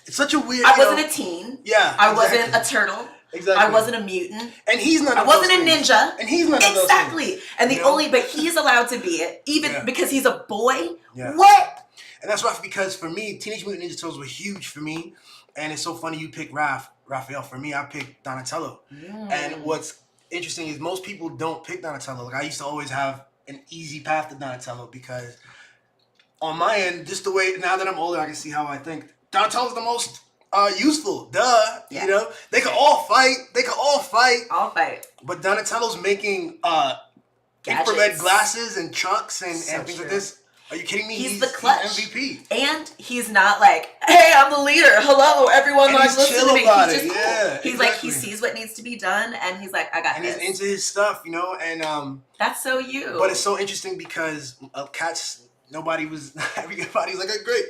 Speaker 4: It's such a weird...
Speaker 5: I wasn't a teen.
Speaker 4: Yeah,
Speaker 5: I wasn't a turtle.
Speaker 4: Exactly.
Speaker 5: I wasn't a mutant.
Speaker 4: And he's not.
Speaker 5: I wasn't a ninja.
Speaker 4: And he's not.
Speaker 5: Exactly. And the only, but he's allowed to be it, even because he's a boy.
Speaker 4: Yeah.
Speaker 5: What?
Speaker 4: And that's rough because for me, Teenage Mutant Ninja Turtles were huge for me. And it's so funny you pick Raphael. For me, I picked Donatello. And what's interesting is most people don't pick Donatello. Like, I used to always have an easy path to Donatello because on my end, just the way, now that I'm older, I can see how I think. Donatello's the most useful. You know? They could all fight. All fight. But Donatello's making infrared glasses and trucks and things like this. Are you kidding me?
Speaker 5: He's the clutch.
Speaker 4: He's MVP.
Speaker 5: And he's not like, hey, I'm the leader. Hello, everyone.
Speaker 4: And
Speaker 5: like,
Speaker 4: he's
Speaker 5: listen
Speaker 4: chill
Speaker 5: to me.
Speaker 4: about
Speaker 5: He's
Speaker 4: it.
Speaker 5: just
Speaker 4: Yeah,
Speaker 5: cool. He's like, he sees what needs to be done, and he's like, I got
Speaker 4: and
Speaker 5: this.
Speaker 4: he's into his stuff, you know. And
Speaker 5: that's so you.
Speaker 4: But it's so interesting because Cats. Everybody was like,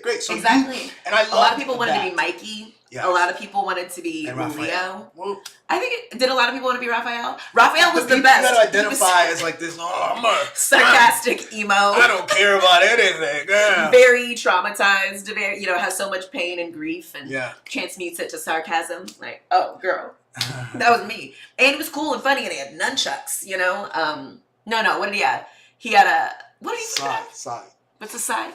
Speaker 4: great. So
Speaker 5: exactly.
Speaker 4: And I love
Speaker 5: a lot of people wanted to be Mikey.
Speaker 4: Yes.
Speaker 5: A lot of people wanted to be Leo.
Speaker 4: Well,
Speaker 5: I think did a lot of people want to be Raphael? Raphael was the best.
Speaker 4: You gotta identify as like this. Oh, I'm a
Speaker 5: sarcastic emo.
Speaker 4: I don't care about anything. Yeah.
Speaker 5: Very traumatized. Very, has so much pain and grief, and transmutes it to sarcasm. Like, oh, girl, that was me. And it was cool and funny, and he had nunchucks. No. What did he have? He had a what did he have?
Speaker 4: Side.
Speaker 5: What's a side?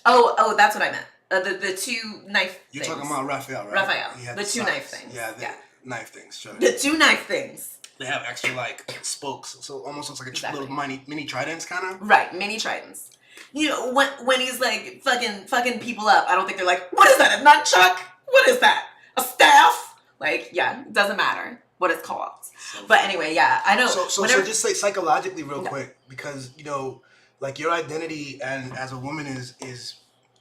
Speaker 5: Oh, that's what I meant. The two knife
Speaker 4: You're
Speaker 5: things.
Speaker 4: talking about Raphael, right?
Speaker 5: Raphael. The two knife things.
Speaker 4: Yeah, knife things. Sure.
Speaker 5: The two knife things.
Speaker 4: They have extra like spokes, so it almost looks like a little mini tridents, kind of.
Speaker 5: Right, mini tridents. When he's like fucking people up, I don't think they're like, what is that? A nunchuck? What is that? A staff? Like, yeah, it doesn't matter what it's called. But anyway, yeah, I know.
Speaker 4: So just say psychologically real quick, because like your identity and as a woman is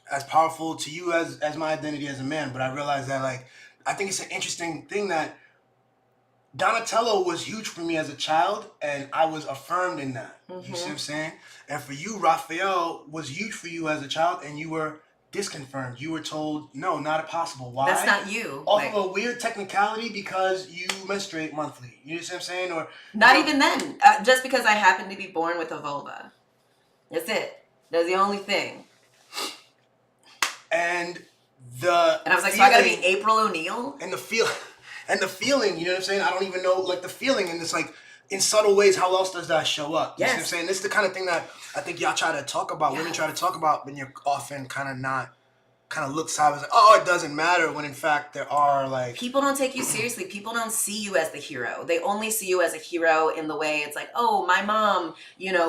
Speaker 4: as powerful to you as my identity as a man. But I realize that like I think it's an interesting thing that Donatello was huge for me as a child, and I was affirmed in that. Mm-hmm. You see what I'm saying? And for you, Raphael was huge for you as a child, and you were disconfirmed. You were told, no, not possible. Why?
Speaker 5: That's not you.
Speaker 4: Off of a weird technicality because you menstruate monthly. You know what I'm saying? Or
Speaker 5: not even then. Just because I happen to be born with a vulva. That's it. That's the only thing.
Speaker 4: And
Speaker 5: I was like, so I gotta be April O'Neil?
Speaker 4: And the feeling, you know what I'm saying? I don't even know, like, the feeling, and it's like, in subtle ways, how else does that show up? You see what I'm saying? This is the kind of thing that I think y'all try to talk about, women try to talk about, but you're often kind of look sideways, like, oh, it doesn't matter, when in fact there are like...
Speaker 5: People don't take you seriously. People don't see you as the hero. They only see you as a hero in the way it's like, oh, my mom,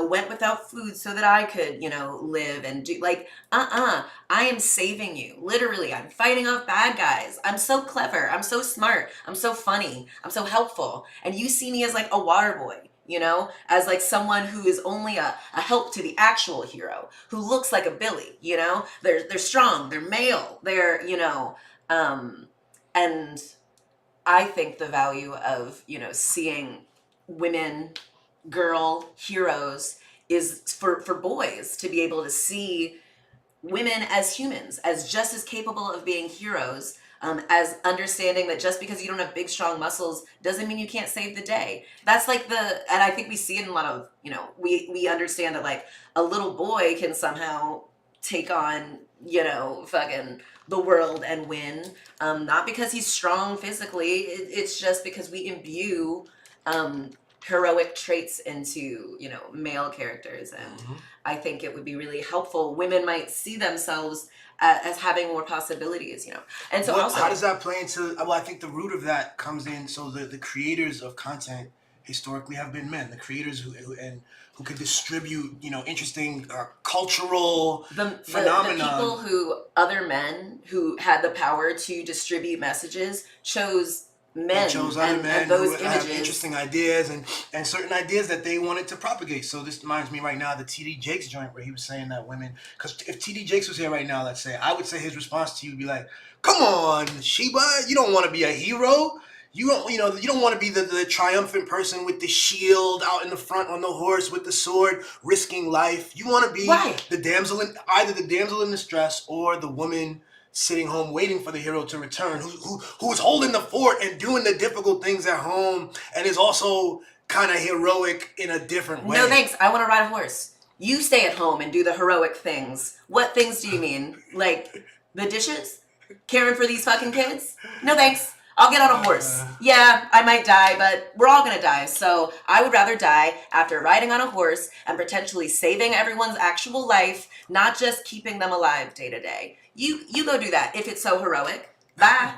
Speaker 5: went without food so that I could, live and do, like, I am saving you. Literally, I'm fighting off bad guys. I'm so clever. I'm so smart. I'm so funny. I'm so helpful. And you see me as like a water boy. As like someone who is only a help to the actual hero, who looks like a Billy, they're strong, they're male, they're, and I think the value of, seeing women, girl heroes is for boys to be able to see women as humans, as just as capable of being heroes, as understanding that just because you don't have big, strong muscles doesn't mean you can't save the day. That's like and I think we see it in a lot of, we understand that like a little boy can somehow take on, fucking the world and win. Not because he's strong physically, it's just because we imbue heroic traits into, male characters. And I think it would be really helpful. Women might see themselves as having more possibilities, And so also,
Speaker 4: how does that play into, well, I think the root of that comes in, so the creators of content historically have been men, the creators who can distribute, interesting cultural phenomena.
Speaker 5: The people who, other men who had the power to distribute messages chose men,
Speaker 4: chose other men
Speaker 5: and those
Speaker 4: who
Speaker 5: images.
Speaker 4: have interesting ideas and certain ideas that they wanted to propagate. So this reminds me right now of the T.D. Jakes joint where he was saying that women, because if T.D. Jakes was here right now, let's say, I would say his response to you would be like, come on, Sheba, you don't want to be a hero. You don't want to be the triumphant person with the shield out in the front on the horse with the sword, risking life. You want to be the damsel either the damsel in distress or the woman sitting home waiting for the hero to return, who's holding the fort and doing the difficult things at home and is also kind of heroic in a different way.
Speaker 5: No thanks, I want to ride a horse. You stay at home and do the heroic things. What things do you mean? Like the dishes? Caring for these fucking kids? No thanks. I'll get on a horse. Yeah, I might die, but we're all gonna die. So I would rather die after riding on a horse and potentially saving everyone's actual life, not just keeping them alive day to day. You go do that if it's so heroic. Bye.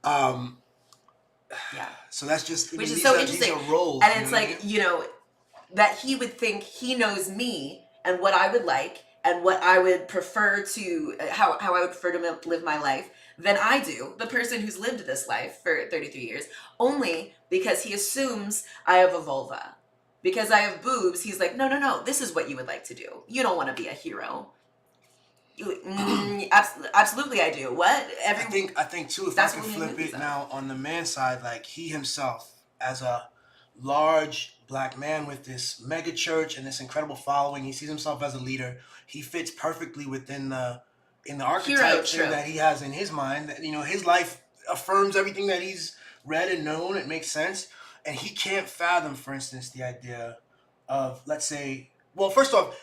Speaker 4: Yeah. So that's just,
Speaker 5: which is so interesting.
Speaker 4: These are roles,
Speaker 5: and it's like, that he would think he knows me and what I would like and what I would prefer to, how I would prefer to live my life than I do, the person who's lived this life for 33 years, only because he assumes I have a vulva. because I have boobs, he's like, no, this is what you would like to do. You don't want to be a hero. Absolutely, I do. What?
Speaker 4: I think too. If I can flip it now on the man side, like he himself, as a large black man with this mega church and this incredible following, he sees himself as a leader. He fits perfectly within the archetype that he has in his mind. That, you know, his life affirms everything that he's read and known. It makes sense, and he can't fathom, for instance, the idea of, let's say, well, first off,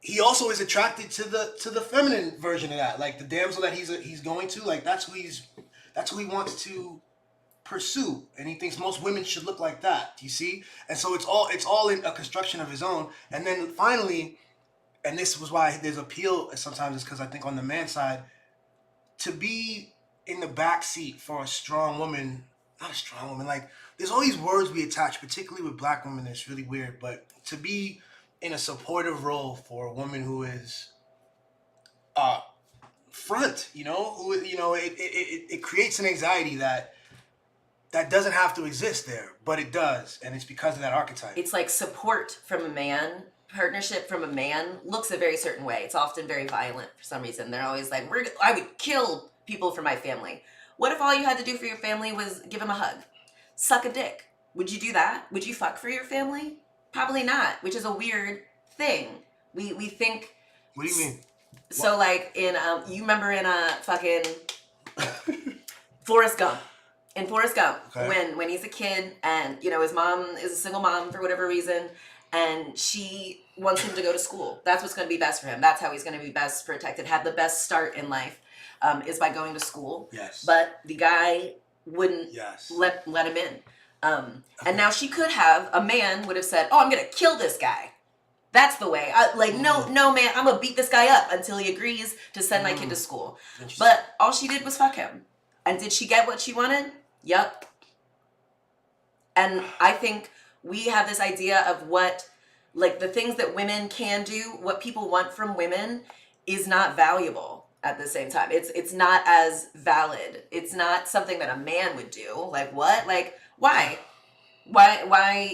Speaker 4: he also is attracted to the feminine version of that, like the damsel that he's going to, like that's who he wants to pursue, and he thinks most women should look like that. Do you see? And so it's all in a construction of his own. And then finally, and this was why there's appeal sometimes, is because I think on the man side, to be in the back seat for a strong woman, not a strong woman, like there's all these words we attach, particularly with black women, that's really weird, but to be in a supportive role for a woman who is front, it creates an anxiety that doesn't have to exist there, but it does, and it's because of that archetype.
Speaker 5: It's like support from a man, partnership from a man looks a very certain way. It's often very violent for some reason. They're always like, I would kill people for my family. What if all you had to do for your family was give them a hug, suck a dick? Would you do that? Would you fuck for your family? Probably not, which is a weird thing. We think.
Speaker 4: What do you mean?
Speaker 5: So like in you remember in fucking Forrest Gump. In Forrest Gump, okay. when he's a kid and, you know, his mom is a single mom for whatever reason, and she wants him to go to school. That's what's going to be best for him. That's how he's going to be best protected, have the best start in life, is by going to school.
Speaker 4: Yes.
Speaker 5: But the guy wouldn't let him in. And now she could have, a man would have said, oh, I'm going to kill this guy. That's the way. No, man, I'm going to beat this guy up until he agrees to send my kid to school. But all she did was fuck him. And did she get what she wanted? Yup. And I think we have this idea of what, like the things that women can do, what people want from women is not valuable at the same time. It's not as valid. It's not something that a man would do. Like what? Like why,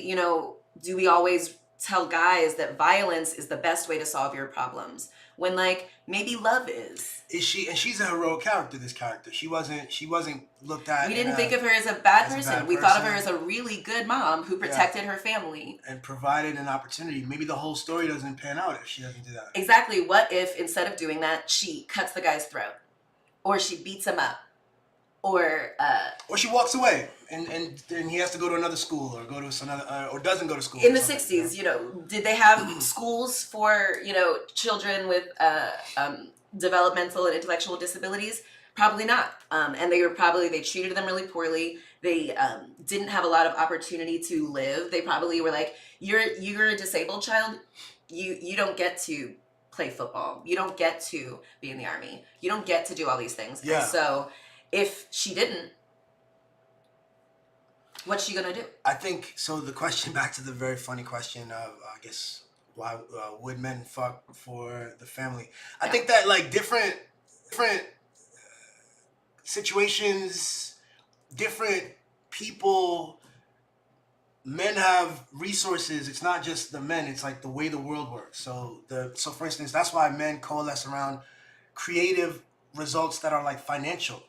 Speaker 5: you know, do we always tell guys that violence is the best way to solve your problems when like maybe love is she, and she's a heroic character, this character. She wasn't looked at. We didn't think of her as a bad person. We thought of her as a really good mom who protected her family and provided an opportunity. Maybe the whole story doesn't pan out if she doesn't do that. Exactly. What if instead of doing that, she cuts the guy's throat, or she beats him up, or she walks away and he has to go to another school or go to another or doesn't go to school. In the 60s, you know, did they have schools for, you know, children with developmental and intellectual disabilities? Probably not. And they treated them really poorly. They didn't have a lot of opportunity to live. They probably were like, you're a disabled child. You don't get to play football. You don't get to be in the army. You don't get to do all these things. Yeah. And so if she didn't, what's she gonna do? I think so. The question, back to the very funny question of, I guess, why would men fuck for the family? I think that like different situations, different people, men have resources. It's not just the men. It's like the way the world works. So for instance, that's why men coalesce around creative results that are like financial.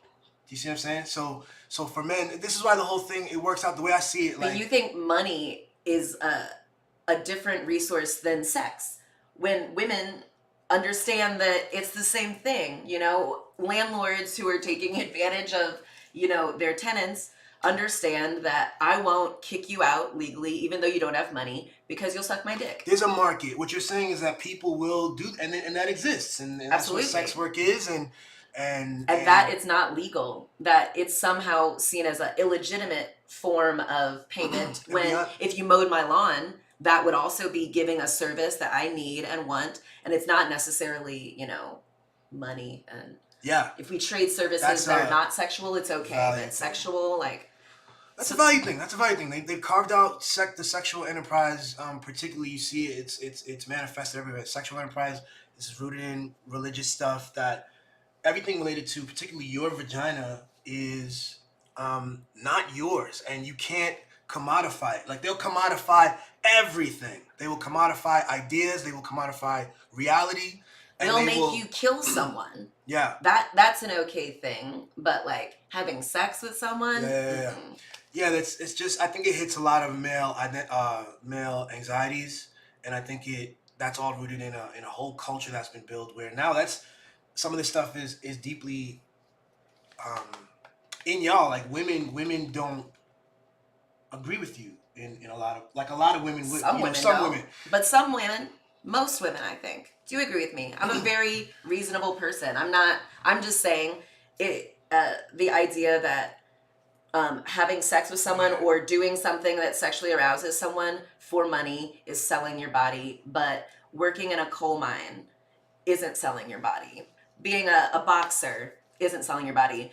Speaker 5: Do you see what I'm saying? So for men, this is why the whole thing, it works out the way I see it. Like, but you think money is a different resource than sex? When women understand that it's the same thing, you know, landlords who are taking advantage of, you know, their tenants understand that I won't kick you out legally, even though you don't have money, because you'll suck my dick. There's a market. What you're saying is that people will do, and that exists, and that's what sex work is, and that it's not legal, that it's somehow seen as an illegitimate form of payment. When if you mowed my lawn, that would also be giving a service that I need and want, and it's not necessarily, you know, money. And if we trade services that are not sexual, it's okay. But sexual, like, that's a value thing. That's a value thing. They've carved out the sexual enterprise. Particularly, you see it's manifested everywhere. Sexual enterprise is rooted in religious stuff. That everything related to, particularly your vagina, is not yours, and you can't commodify it. Like they'll commodify
Speaker 4: everything. They will commodify ideas. They will commodify reality. And
Speaker 5: They'll
Speaker 4: they
Speaker 5: make
Speaker 4: will,
Speaker 5: you kill someone.
Speaker 4: Yeah.
Speaker 5: That's an okay thing, but like having sex with someone.
Speaker 4: Yeah, it's just I think it hits a lot of male anxieties, and I think that's all rooted in a whole culture that's been built where now that's some of this stuff is deeply in y'all. Like women don't agree with you in a lot of women would,
Speaker 5: Some women
Speaker 4: some
Speaker 5: don't.
Speaker 4: women.
Speaker 5: But some women, most women I think, do agree with me. I'm a very reasonable person. I'm just saying the idea that having sex with someone or doing something that sexually arouses someone for money is selling your body, but working in a coal mine isn't selling your body. Being a boxer isn't selling your body.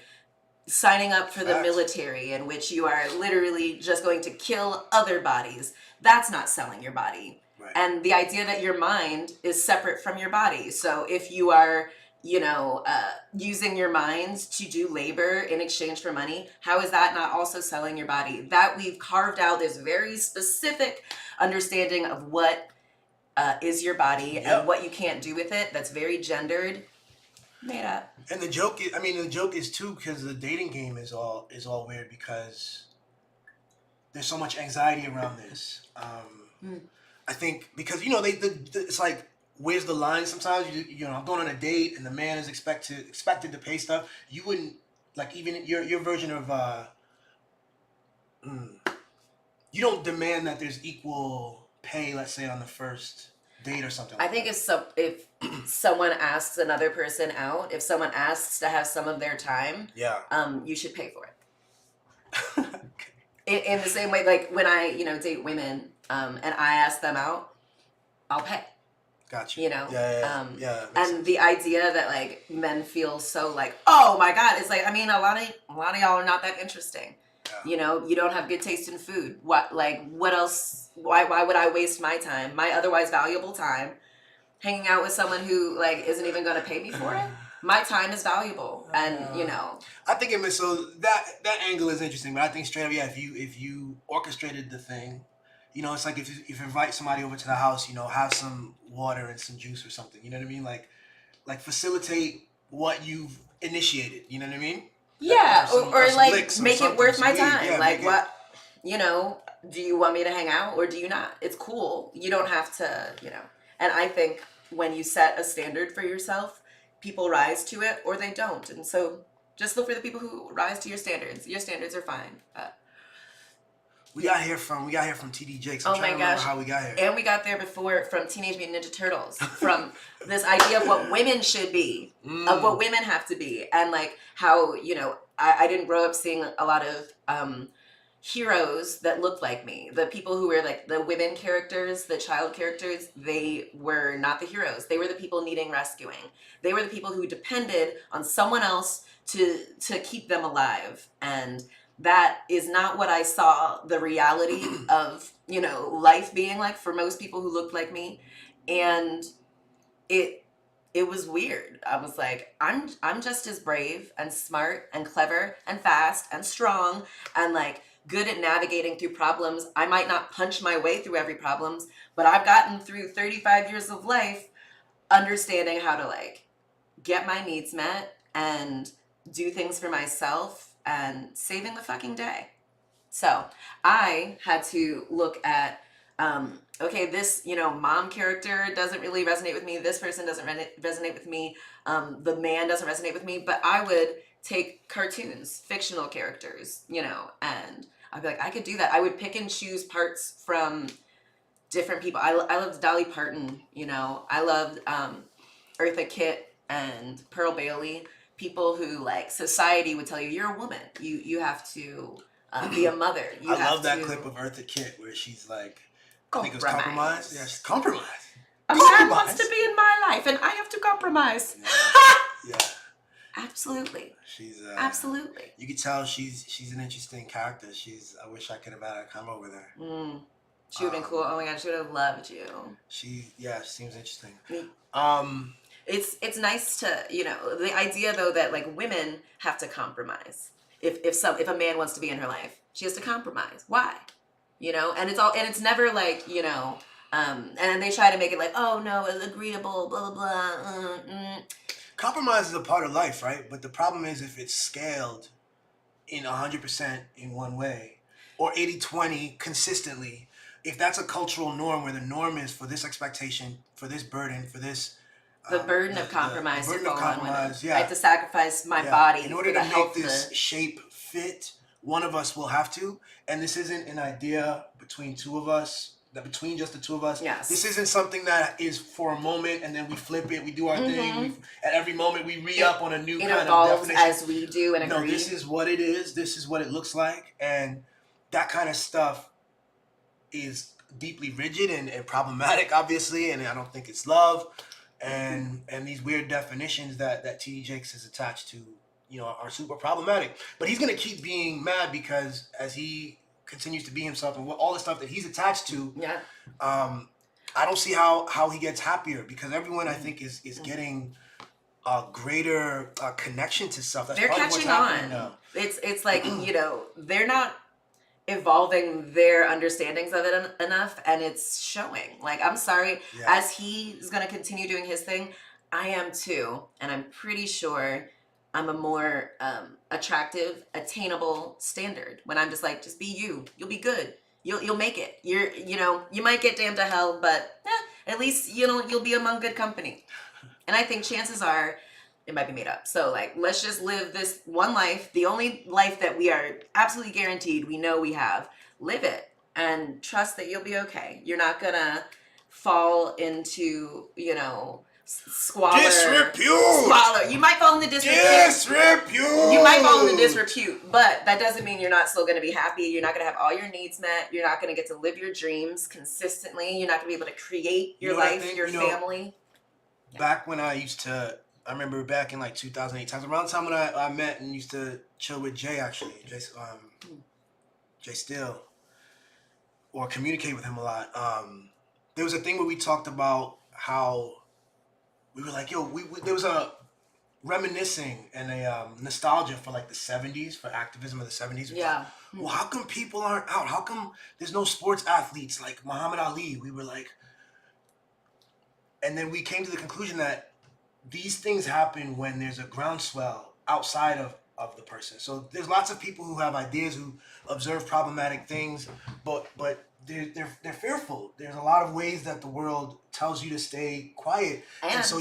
Speaker 5: Signing up for the military, in which you are literally just going to kill other bodies, that's not selling your body.
Speaker 4: Right.
Speaker 5: And the idea that your mind is separate from your body. So if you are, using your mind to do labor in exchange for money, how is that not also selling your body? That we've carved out this very specific understanding of what is your body and what you can't do with it. That's very gendered. Made up.
Speaker 4: And the joke is too, because the dating game is all weird because there's so much anxiety around this. I think because it's like, where's the line? Sometimes I'm going on a date and the man is expected to pay stuff. You wouldn't like even your version of you don't demand that there's equal pay. Let's say on the first date or something.
Speaker 5: I think if someone asks another person out, if someone asks to have some of their time, you should pay for it. in the same way, like when I date women, and I ask them out, I'll pay.
Speaker 4: Gotcha.
Speaker 5: And the idea that like men feel so like, oh my God, it's like, I mean, a lot of y'all are not that interesting. Yeah. You don't have good taste in food. What else? Why would I waste my time, my otherwise valuable time, hanging out with someone who like isn't even going to pay me for it? My time is valuable, and
Speaker 4: I think so that angle is interesting, but I think straight up, if you orchestrated the thing, it's like if you invite somebody over to the house, have some water and some juice or something, you know what I mean? Like facilitate what you've initiated, you know what I mean?
Speaker 5: Yeah, or like make it worth my time. Yeah, like what, do you want me to hang out or do you not? It's cool. You don't have to, And I think when you set a standard for yourself, people rise to it or they don't. And so just look for the people who rise to your standards. Your standards are fine.
Speaker 4: We got here from TD Jakes. I'm trying to remember how we got here.
Speaker 5: And we got there before from Teenage Mutant Ninja Turtles, from this idea of what women should be, of what women have to be. And like how, I didn't grow up seeing a lot of heroes that looked like me. The people who were like the women characters, the child characters, they were not the heroes. They were the people needing rescuing. They were the people who depended on someone else to keep them alive. And that is not what I saw the reality of, life being like for most people who looked like me. And it was weird. I was like, I'm just as brave and smart and clever and fast and strong and like good at navigating through problems. I might not punch my way through every problem, but I've gotten through 35 years of life understanding how to like get my needs met and do things for myself and saving the fucking day. So I had to look at, this, mom character doesn't really resonate with me. This person doesn't resonate with me. The man doesn't resonate with me, but I would take cartoons, fictional characters, and I'd be like, I could do that. I would pick and choose parts from different people. I loved Dolly Parton, I loved Eartha Kitt and Pearl Bailey. People who like society would tell you you're a woman. You have to be a mother.
Speaker 4: I love that clip of Eartha Kitt where she's like, I think it was compromise. Yeah, she's compromise.
Speaker 5: A man wants to be in my life, and I have to compromise.
Speaker 4: Yeah.
Speaker 5: Absolutely.
Speaker 4: She's
Speaker 5: absolutely.
Speaker 4: You could tell she's an interesting character. I wish I could have had a combo with her.
Speaker 5: She would have been cool. Oh my god, she would have loved you.
Speaker 4: She seems interesting.
Speaker 5: It's nice to, the idea though that like women have to compromise. If a man wants to be in her life, she has to compromise. Why? you know, and it's never like, you know, and then they try to make it like, oh no, it's agreeable, blah, blah, blah.
Speaker 4: Compromise is a part of life, right? But the problem is if it's scaled in 100% in one way, or 80-20 consistently, if that's a cultural norm where the norm is for this expectation, for this burden, for this
Speaker 5: the burden of compromise,
Speaker 4: the burden of compromise,
Speaker 5: I have to sacrifice my body
Speaker 4: in order
Speaker 5: for
Speaker 4: to
Speaker 5: the
Speaker 4: make
Speaker 5: health
Speaker 4: this shape fit. One of us will have to, and this isn't an idea between two of us. That between just the two of us,
Speaker 5: yes.
Speaker 4: This isn't something that is for a moment and then we flip it, we do our thing. At every moment we re-up on a new kind of definition.
Speaker 5: As we do and agree.
Speaker 4: No, this is what it is. This is what it looks like, and that kind of stuff is deeply rigid and problematic, obviously. And I don't think it's love, and these weird definitions that T.D. Jakes is attached to, you know, are super problematic. But he's gonna keep being mad because as he continues to be himself and all the stuff that he's attached to, I don't see how he gets happier, because everyone I think is getting a greater connection to self. That's
Speaker 5: they're
Speaker 4: part of what's
Speaker 5: catching
Speaker 4: happening
Speaker 5: on.
Speaker 4: now.
Speaker 5: It's like, you know, they're not evolving their understandings of it enough, and it's showing. Like, I'm sorry, as he's gonna continue doing his thing, I am too, and I'm pretty sure I'm a more attractive, attainable standard when I'm just like, just be you. You'll be good. You'll make it. You know, you might get damned to hell, but at least, you know, you'll be among good company. And I think chances are it might be made up. So like, let's just live this one life, the only life that we are absolutely guaranteed we know we have. Live it and trust that you'll be okay. You're not gonna fall into, you know, squalor.
Speaker 4: Disrepute.
Speaker 5: You might fall into disrepute. You might fall into disrepute, but that doesn't mean you're not still going to be happy. You're not going to have all your needs met. You're not going to get to live your dreams consistently. You're not going to be able to create your life, your family.
Speaker 4: Back when I remember back in like 2008, around the time when I met and used to chill with Jay, actually, Jay Steele, or communicate with him a lot. There was a thing where we talked about how we were like, yo, there was a reminiscing and a nostalgia for like the 70s, for activism of the 70s.
Speaker 5: Yeah.
Speaker 4: Well, how come people aren't out? How come there's no sports athletes like Muhammad Ali? We were like, and then we came to the conclusion that these things happen when there's a groundswell outside of the person. So there's lots of people who have ideas, who observe problematic things, but they're fearful. There's a lot of ways that the world tells you to stay quiet, and so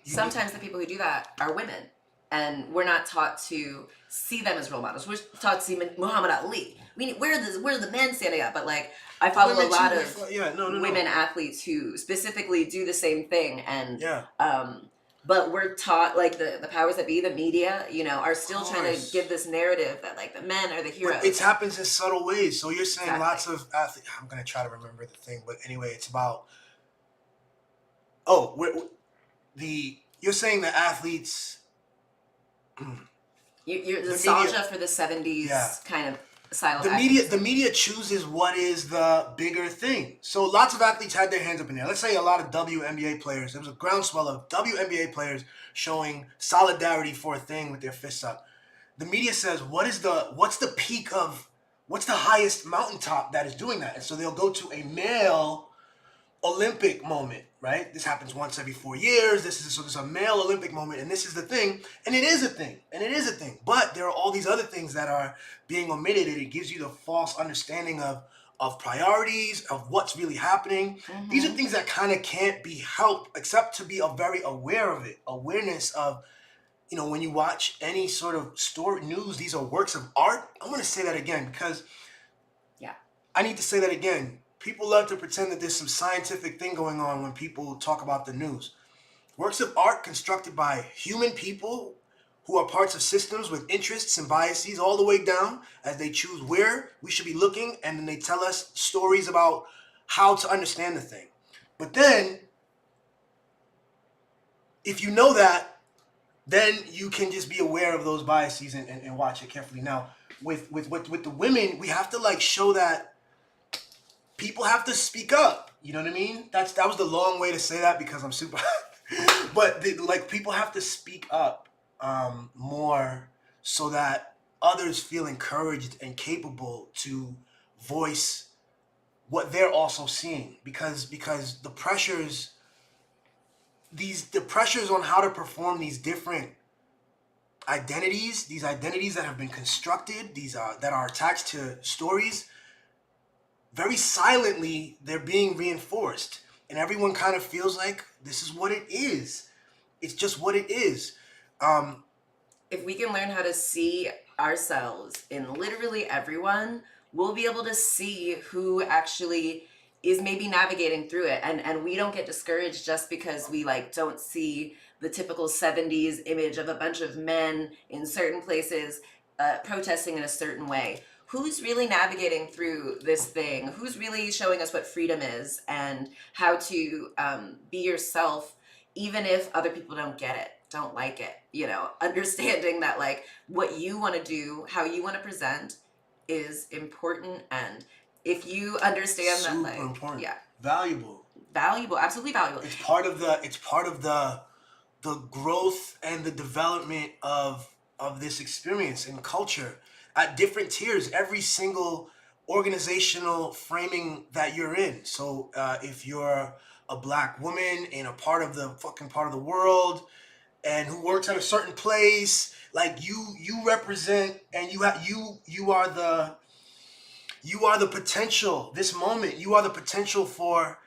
Speaker 5: sometimes the people who do that are women, and we're not taught to see them as role models. We're taught to see Muhammad Ali. Where are the men standing up? But like, I follow a lot of women athletes who specifically do the same thing, and but we're taught, like, the powers that be, the media, you know, are still trying to give this narrative that, like, the men are the heroes.
Speaker 4: But it happens in subtle ways. So you're saying lots of athletes. I'm going to try to remember the thing. But anyway, it's about... you're saying the athletes...
Speaker 5: You're the nostalgia for the 70s kind of style of
Speaker 4: the media chooses what is the bigger thing. So lots of athletes had their hands up in there. Let's say a lot of WNBA players. There was a groundswell of WNBA players showing solidarity for a thing with their fists up. The media says, what's the peak of, what's the highest mountaintop that is doing that? And so they'll go to a male Olympic moment, right? This happens once every 4 years. There's a male Olympic moment, and this is the thing, and it is a thing, but there are all these other things that are being omitted, and it gives you the false understanding of priorities, of what's really happening. Mm-hmm. These are things that kind of can't be helped except to be very aware of it. Awareness of, you know, when you watch any sort of story, news, these are works of art. I'm going to say that again because I need to say that again. People love to pretend that there's some scientific thing going on when people talk about the news. Works of art constructed by human people who are parts of systems with interests and biases all the way down as they choose where we should be looking, and then they tell us stories about how to understand the thing. But then, if you know that, then you can just be aware of those biases and watch it carefully. Now, with the women, we have to like show that people have to speak up. You know what I mean? That was the long way to say that because I'm super... but people have to speak up more so that others feel encouraged and capable to voice what they're also seeing, because the pressures on how to perform these different identities, these identities that have been constructed, these that are attached to stories, very silently they're being reinforced, and everyone kind of feels like this is what it is. It's just what it is.
Speaker 5: If we can learn how to see ourselves in literally everyone, we'll be able to see who actually is maybe navigating through it, and we don't get discouraged just because we like don't see the typical 70s image of a bunch of men in certain places protesting in a certain way. Who's really navigating through this thing? Who's really showing us what freedom is and how to be yourself, even if other people don't get it, don't like it, you know, understanding that like what you want to do, how you want to present is important. And if you understand
Speaker 4: Super
Speaker 5: that, like,
Speaker 4: important.
Speaker 5: yeah,
Speaker 4: Valuable,
Speaker 5: absolutely valuable.
Speaker 4: it's part of the growth and the development of this experience and culture at different tiers, every single organizational framing that you're in. So if you're a Black woman in a part of the world and who works at a certain place, like you represent, and you are the potential. This moment, you are the potential for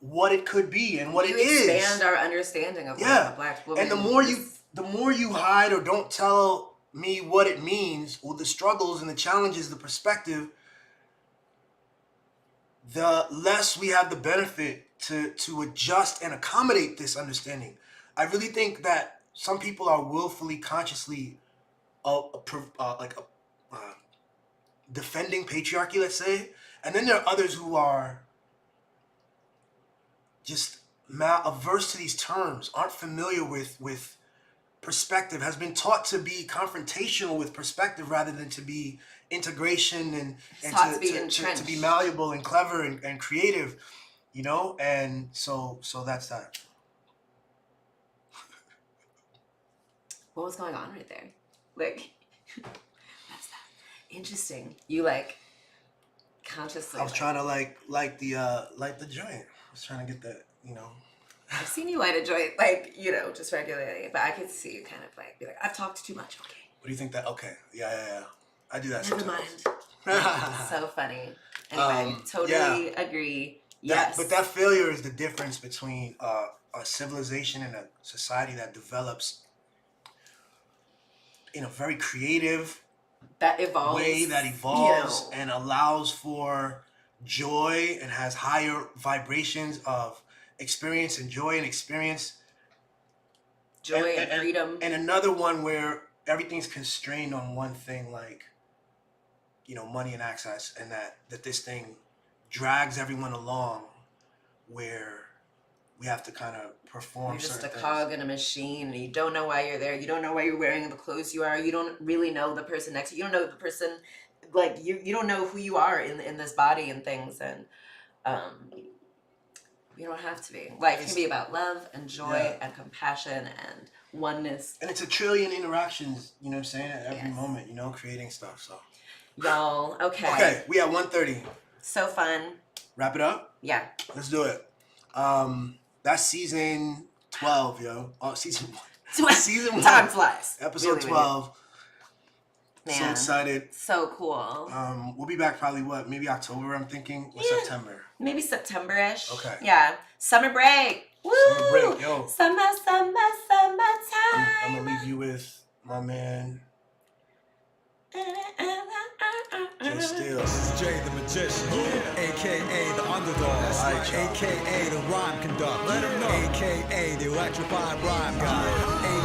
Speaker 4: what it could be and what it is.
Speaker 5: You expand our understanding of what a Black woman
Speaker 4: And the more you hide or don't tell me what it means, or the struggles and the challenges, the perspective, the less we have the benefit to adjust and accommodate this understanding. I really think that some people are willfully, consciously defending patriarchy, let's say, and then there are others who are just averse to these terms, aren't familiar with perspective, has been taught to be confrontational with perspective rather than to be integration and to be malleable and clever and creative, you know. And so that's that.
Speaker 5: What was going on right there? Like, that's that. Interesting. You like consciously.
Speaker 4: I was trying to light the joint. I was trying to get that, you know.
Speaker 5: I've seen you light a joint, like, you know, just regularly, but I could see you kind of like be like, I've talked too much. Okay.
Speaker 4: What do you think that? Okay, yeah. I do that
Speaker 5: Never
Speaker 4: sometimes.
Speaker 5: mind. So funny. Anyway, totally agree. Yes.
Speaker 4: But that failure is the difference between a civilization and a society that develops in a very creative way that evolves, you know, and allows for joy and has higher vibrations of experience and joy and experience.
Speaker 5: Joy and freedom.
Speaker 4: And another one where everything's constrained on one thing, like, you know, money and access, and that this thing drags everyone along, where we have to kind of perform.
Speaker 5: You're just a
Speaker 4: things.
Speaker 5: cog in a machine, and you don't know why you're there. You don't know why you're wearing the clothes you are. You don't really know the person next to you. You don't know the person, like, you don't know who you are in this body and things. And you don't have to be. Life can be about love and joy and compassion and oneness.
Speaker 4: And it's a trillion interactions, you know what I'm saying, at every moment, you know, creating stuff. So,
Speaker 5: y'all, okay.
Speaker 4: Okay, we at 1:30.
Speaker 5: So fun.
Speaker 4: Wrap it up?
Speaker 5: Yeah.
Speaker 4: Let's do it. That's season 12, yo. Oh, season 1. Season 1.
Speaker 5: Time flies.
Speaker 4: Episode really, 12.
Speaker 5: Man,
Speaker 4: so excited.
Speaker 5: So cool.
Speaker 4: We'll be back probably maybe October, I'm thinking, or September.
Speaker 5: Maybe September-ish.
Speaker 4: Okay.
Speaker 5: Yeah. Summer break. Woo!
Speaker 4: Summer break, yo.
Speaker 5: Summertime.
Speaker 4: I'm gonna leave you with my man Jay Steele.
Speaker 2: This is Jay the Magician, a.k.a. the Underdog, a.k.a. the Rhyme Conductor, a.k.a. the Electrified Rhyme Guy,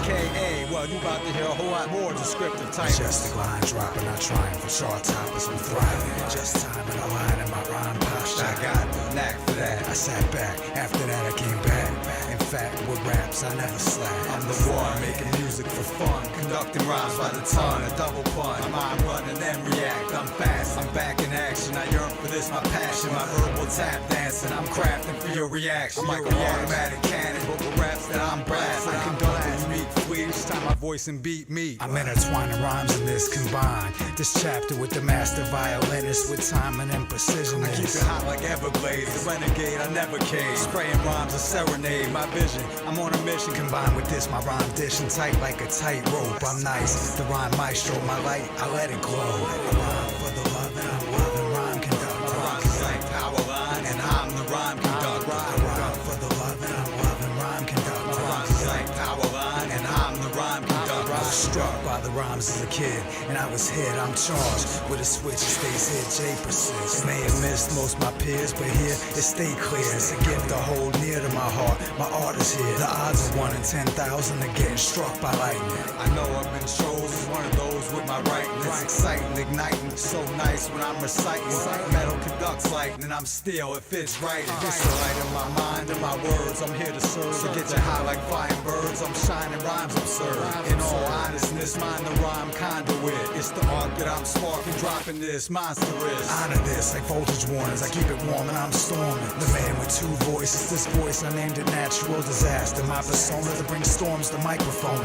Speaker 2: a.k.a. well, you about to hear a whole lot more descriptive types. Just the line dropping, not trying for short topics, I'm thriving. Just timing a line in my rhyme posture. I got the knack for that. I sat back, after that I came back. In fact, with raps, I never slack. I'm the one making music for fun, conducting rhymes by the ton, a double pun. I'm running and react, I'm fast, I'm back in action. I yearn for this, my passion, my verbal tap dancing. I'm crafting for your reaction. I'm like an automatic cannon, vocal raps that I'm blasting. I conduct a unique fleet. Each time my voice voice and beat me. I'm intertwining rhymes in this combined. This chapter with the master violinist with timing and precision. I keep it hot like Everglades, the renegade, I never cave. Spraying rhymes a serenade, my vision, I'm on a mission. Combined with this, my rhyme dishing tight like a tightrope. I'm nice, the rhyme maestro, my light, I let it glow. I rhyme for the love and I'm loving rhyme conductor. My rhymes is like power line and I'm the rhyme conductor. I rhyme for the love and I'm loving rhyme conductor. My rhymes is like power line and I'm the rhyme conductor. I was struck by the rhymes as a kid and I was hit, I'm charged with a switch, it stays hit, Jay persists. May have missed most my peers, but here it stay clear. It's a gift to hold near to my heart, my art is here. The odds of 1 in 10,000 of getting struck by lightning. I know I've been chosen, one of those with my writing. It's exciting, igniting, so nice when I'm reciting. Metal conducts lightning, I'm still, it fits right. It's the light in my mind and my words, I'm here to serve. To get you high like flying birds, I'm shining rhymes absurd. In all honestness, mind the rhyme conduit. It's the art that I'm sparking, dropping this monstrous. Honor this like voltage warnings, I keep it warm and I'm storming. The man with two voices, this voice I named it natural disaster. My persona that brings storms to microphone.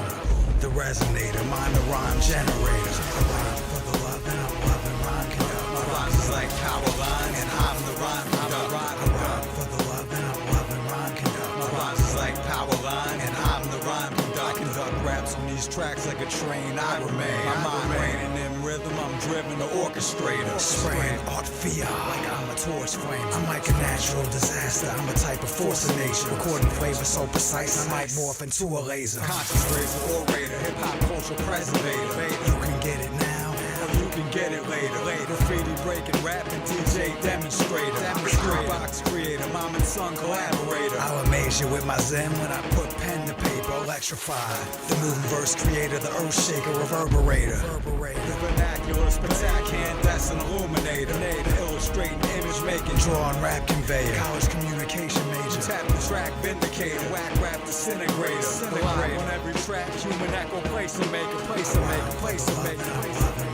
Speaker 2: The resonator, mind the rhyme generator. I rhyme for the love and I'm loving rhyme conductor. My rhymes is like power line and I'm the rhyme conductor. I rhyme for the love and I'm loving rhyme conductor. My rhymes is like power line and I'm the rhyme conductor. I conduct raps on these tracks like a train, I remain. My mind raining in rhythm, I'm driven the orchestrator. Spraying art fiat like I'm a torch flame. I'm like a natural disaster, I'm a type of force of nature. Recording flavor so precise, I might morph into a laser. Concentrator, orator, hip-hop culture preservator. You can get it now, or you can get it later. Graffiti breaking, rapping, DJ demonstrator. I'm a box creator, mom and son collaborator. I'll amaze you with my zen when I put pen to paper, electrified. The moving verse creator, the earth shaker, reverberator. The vernacular, spectacular, incandescent illuminator. Illustrating, image making, drawing, rap conveyor. College communication major. Tap the track, vindicator. Whack rap disintegrator. Live on every track, human echo, place and maker, place and maker, place and maker.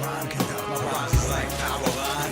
Speaker 2: Rhyme conductor. My rhymes is like power line.